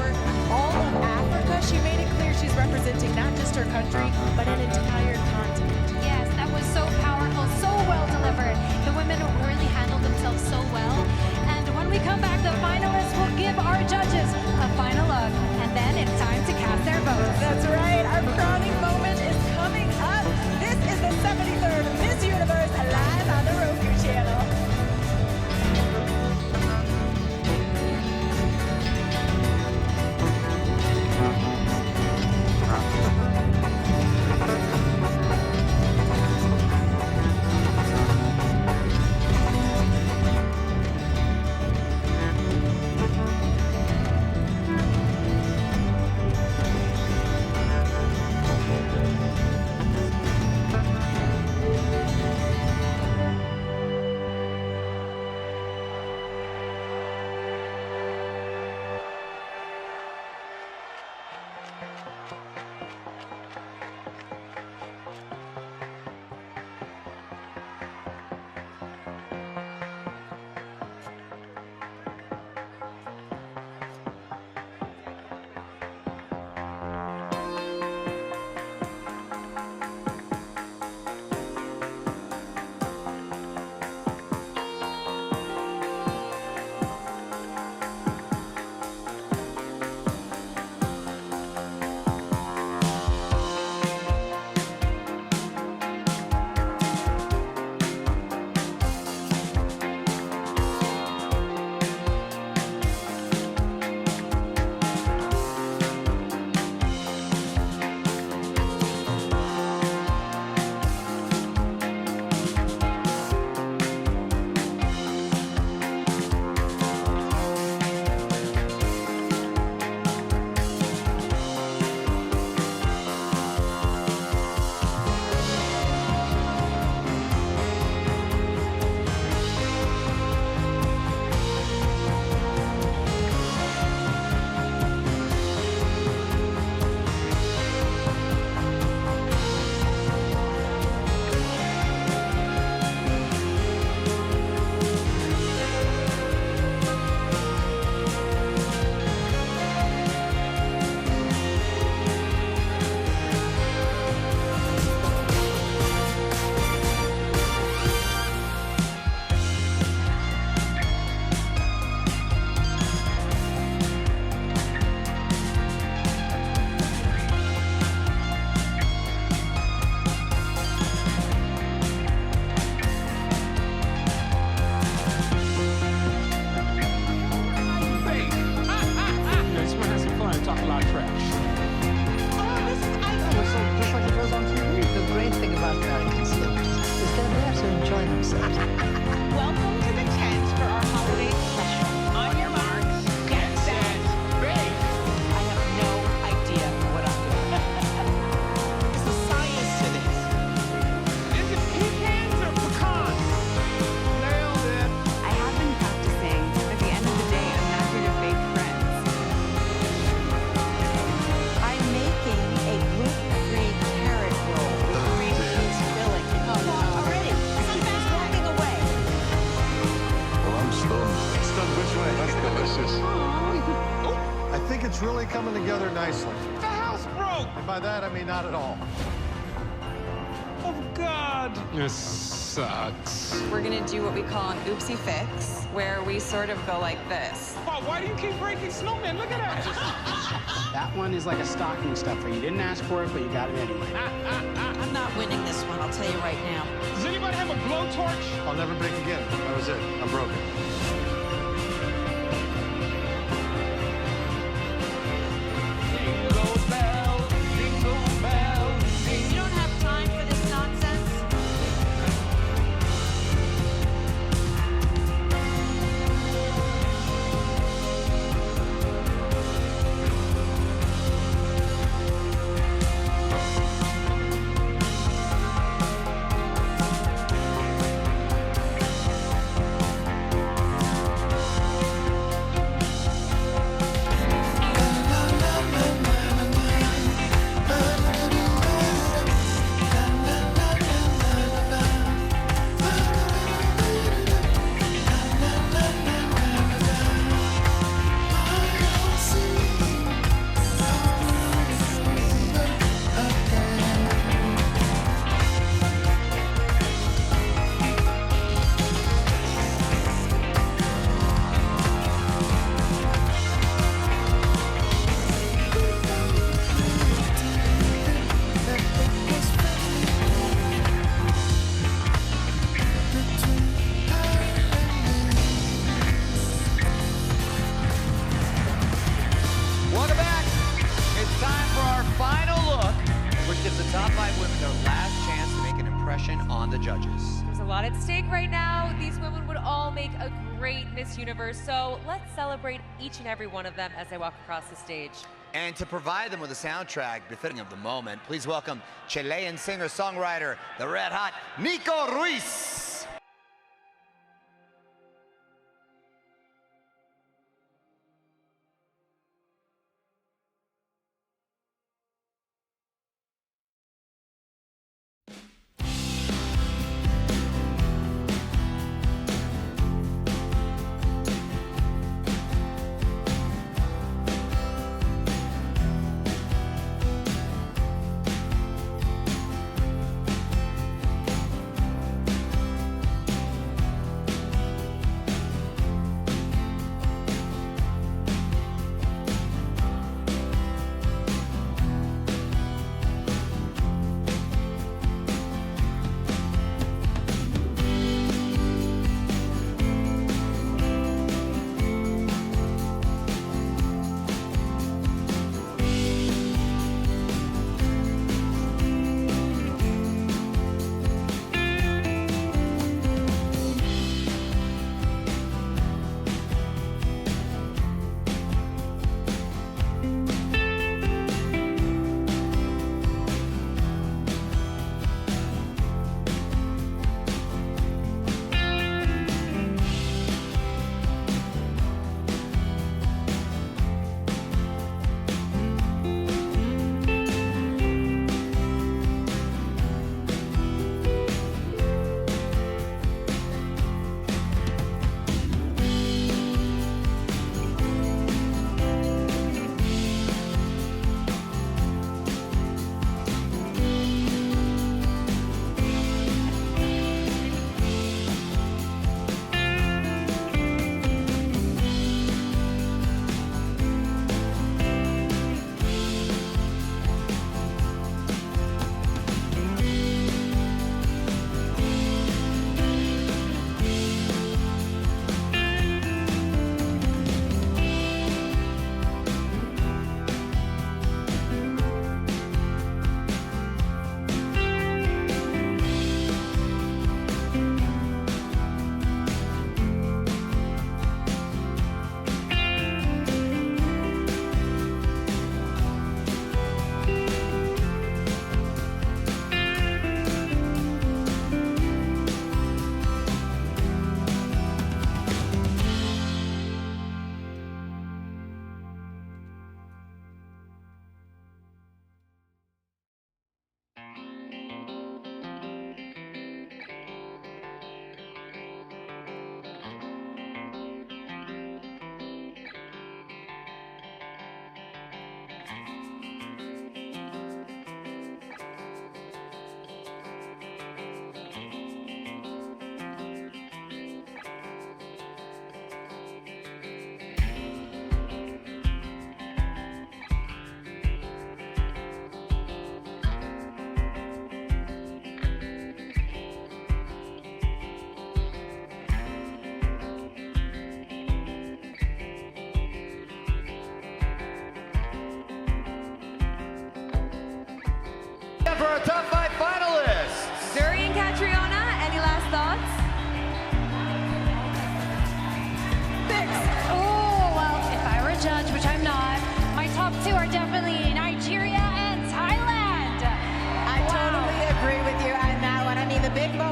all of Africa. She made it clear she's representing not just her country, but an entire continent. Yes, that was so powerful, so well delivered. The women really handled themselves so well. And when we come back, the finalists will give our judges a final look. And then it's time to cast their votes. That's right. Our crowning moment is coming up. This is the 73rd Miss Universe live on the Roku channel. it's really coming together nicely. The house broke! And by that, I mean not at all. Oh, God! Yes. sucks. We're gonna do what we call an oopsie fix, where we sort of go like this. Oh, why do you keep breaking snowmen? Look at that. That one is like a stocking stuffer. You didn't ask for it, but you got it anyway. I'm not winning this one, I'll tell you right now. Does anybody have a blowtorch? I'll never bake again. That was it. I'm broken. You don't have time for this nonsense. Welcome back. It's time for our final look, which gives the top 5 women their last chance to make an impression on the judges. There's a lot at stake right now. These women would all make a great Miss Universe, so let's celebrate each and every one of them as they walk across the stage. And to provide them with a soundtrack befitting of the moment, please welcome Chilean singer-songwriter, the red hot Nico Ruiz.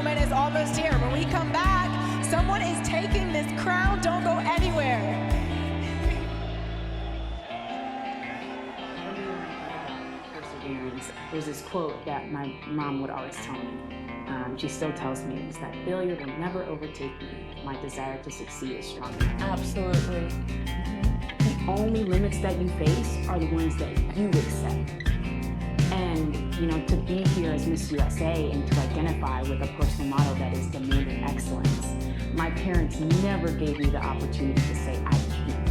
moment is almost here. When we come back, someone is taking this crown. Don't go anywhere. There's this quote that my mom would always tell me. She still tells me, is that failure will never overtake me. My desire to succeed is stronger. Absolutely. The only limits that you face are the ones that you accept. And, you know, to be here as Miss USA and to identify with a personal model that is demanding excellence, my parents never gave me the opportunity to say, I can't.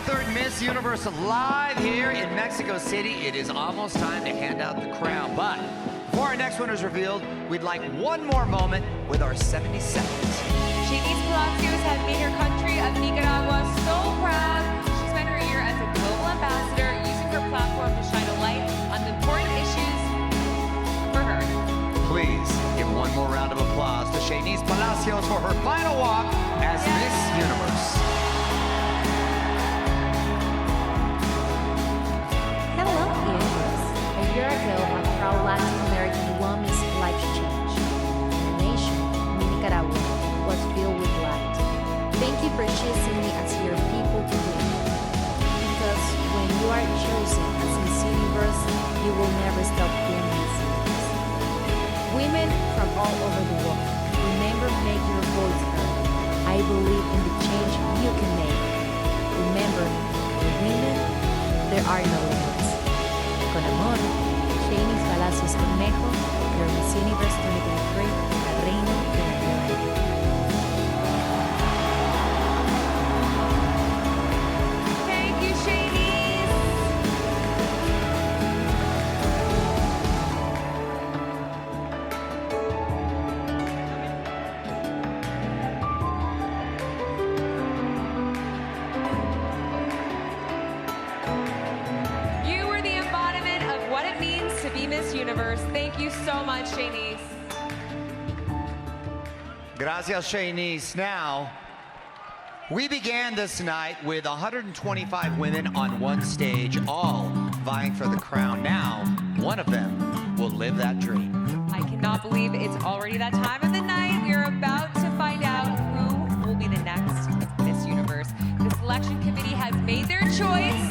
23rd Miss Universe live here in Mexico City. It is almost time to hand out the crown, but before our next winner is revealed, we'd like one more moment with our 70 seconds. Shanice Palacios has made her country of Nicaragua so proud. She spent her year as a global ambassador, using her platform to shine a light on the important issues for her. Please give one more round of applause to Shanice Palacios for her final walk as Miss Universe. Hello, Universe. A year ago, a proud Latin American woman's life changed. The nation, Nicaragua, was filled with light. Thank you for choosing me as your people to win. Because when you are chosen as Miss Universe, you will never stop being Miss Universe. Women from all over the world, remember, make your voice heard. I believe in the change you can make. Remember, for women, there are no limits. Con amor, Shanice Palacios Cornejo, your Miss Universe 2023, la reina de la tierra. Thank you, Shanice. You were the embodiment of what it means to be Miss Universe. Thank you so much, Shanice. Gracias, Shanice. Now, we began this night with 125 women on one stage, all vying for the crown. Now, one of them will live that dream. I cannot believe it's already that time of the night. We are about to find out who will be the next Miss Universe. The selection committee has made their choice,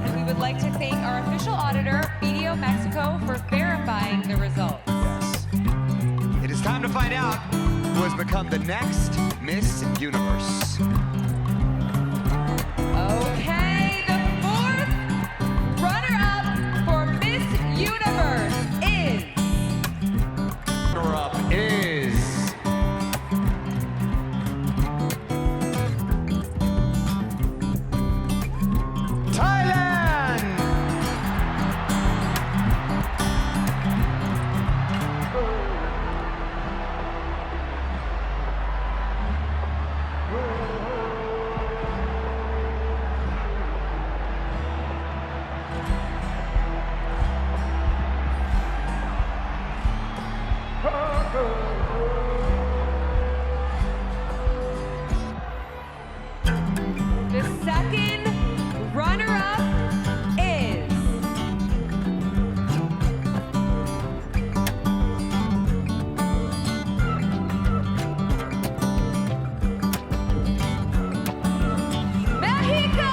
and we would like to thank our official auditor, BDO Mexico, for verifying the results. Yes. It is time to find out who has become the next Miss Universe. Okay, the fourth runner-up for Miss Universe is... Runner-up is... Thailand! The second runner-up is... Mexico!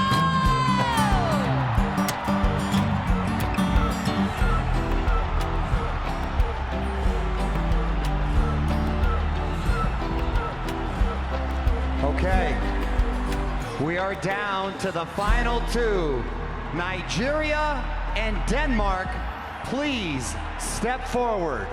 Okay, we are down to the final two. Nigeria and Denmark, please step forward.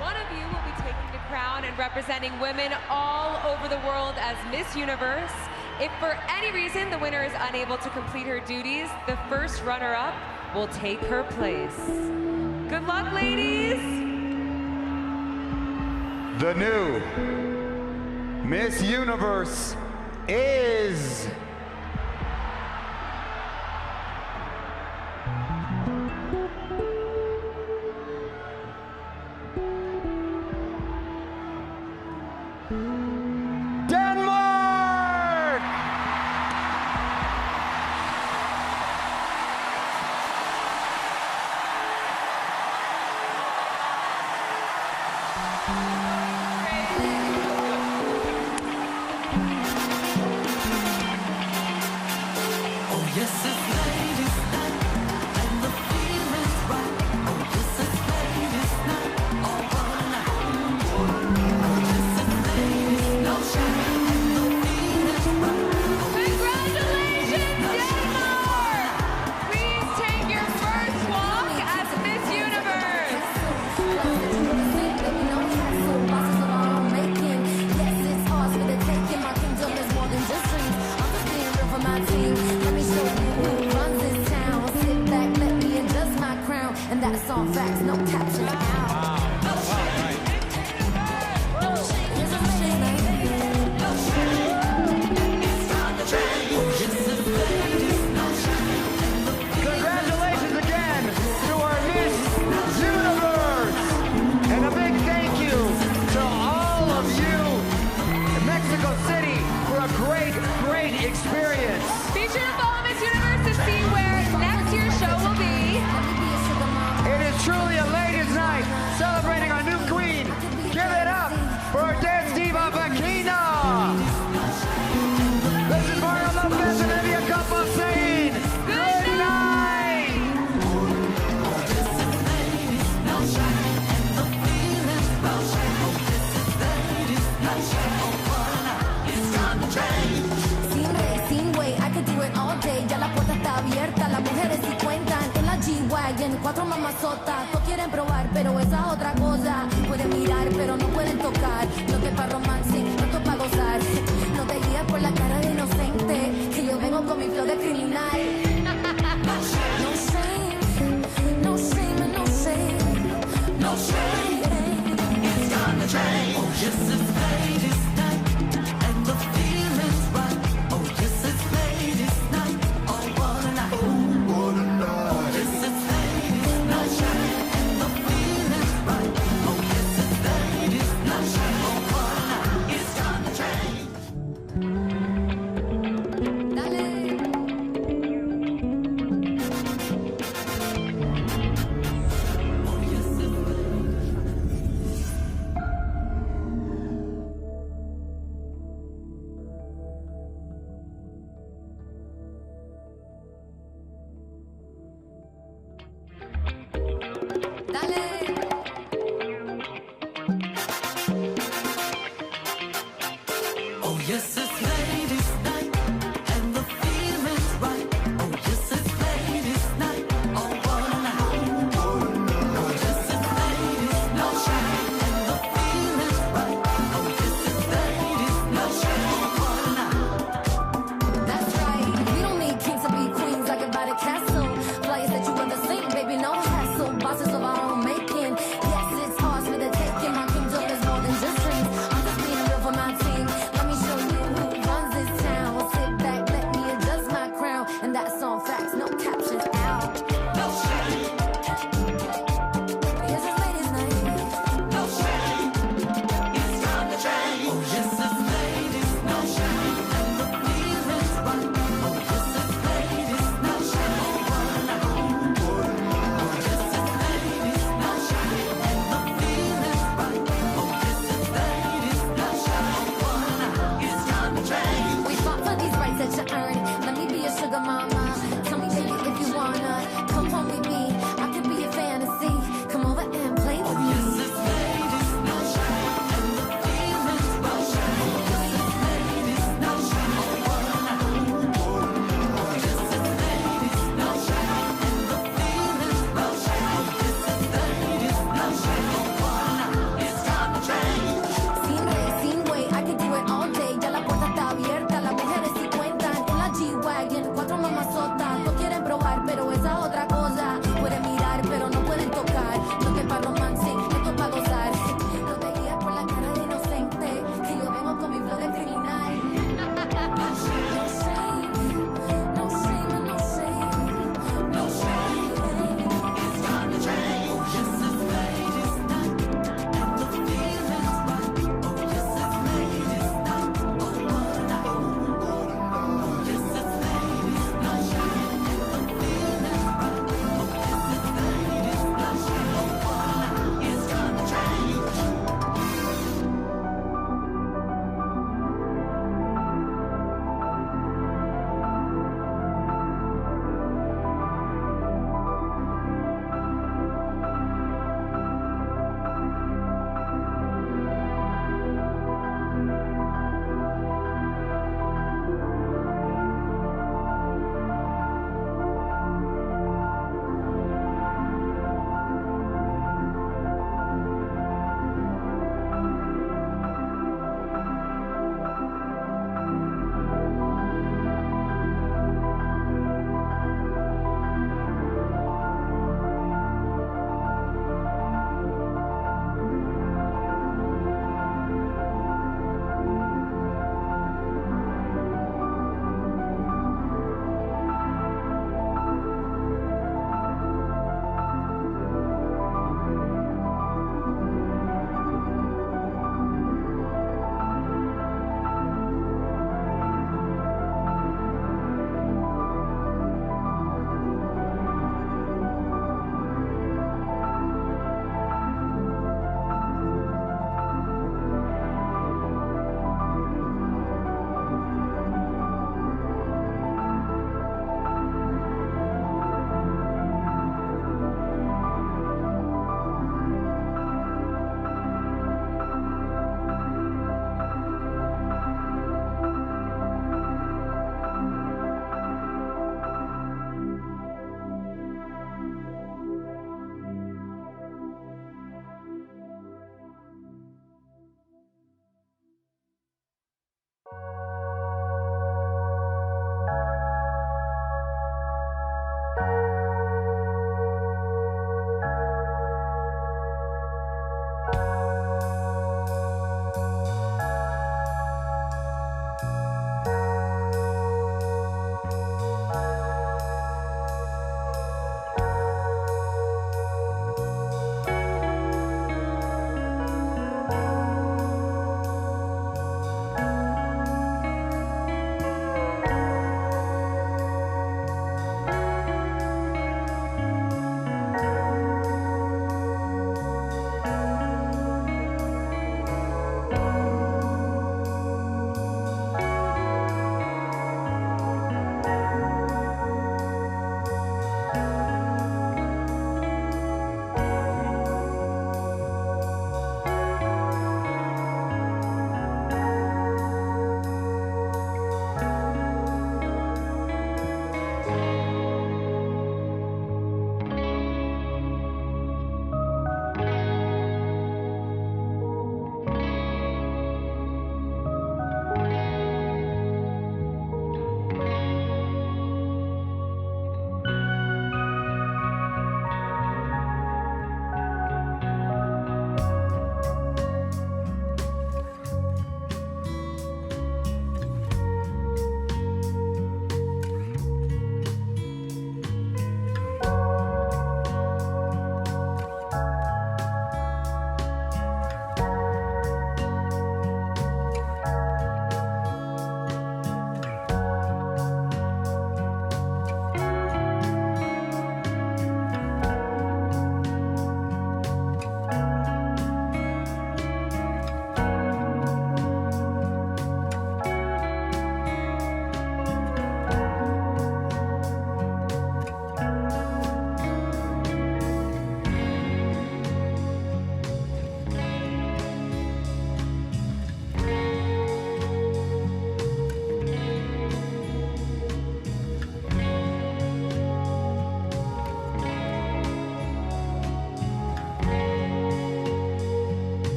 One of you will be taking the crown and representing women all over the world as Miss Universe. If for any reason the winner is unable to complete her duties, the first runner-up will take her place. Good luck, ladies! The new Miss Universe is... Denmark! team. Let me show you who runs this town. Sit back, let me adjust my crown. And that's all facts, no caption out. Congratulations again to our Miss Universe! And a big thank you to all of you in Mexico City for a great, great experience. Be sure to follow Miss Universe to see where next year's show will be. It is truly a ladies' night celebrating our new queen. Give it up for our dance diva, Vakina! This is Mario Lopez and Evia Campo saying good night! Sin rey, sin way, I could do it all day. Ya la puerta está abierta, las mujeres sí cuentan. En la G-Wagon, 4 mamazotas. Todos quieren probar, pero esa es otra cosa. Pueden mirar, pero no pueden tocar. No te pa' romance, no te pa' gozar. No te guías por la cara de inocente, que yo vengo con mi flow de criminal. No shame, no shame, and no shame, no shame. It's gonna change. Oh, yes, it's ladies' night, and the feeling's right. Oh, yes, it's ladies' night. Oh, what a night. Oh, what a night. Oh, yes, it's ladies' night, and the feeling's right. Oh, yes, it's ladies' night. Oh, what a night. It's gonna change. Dale.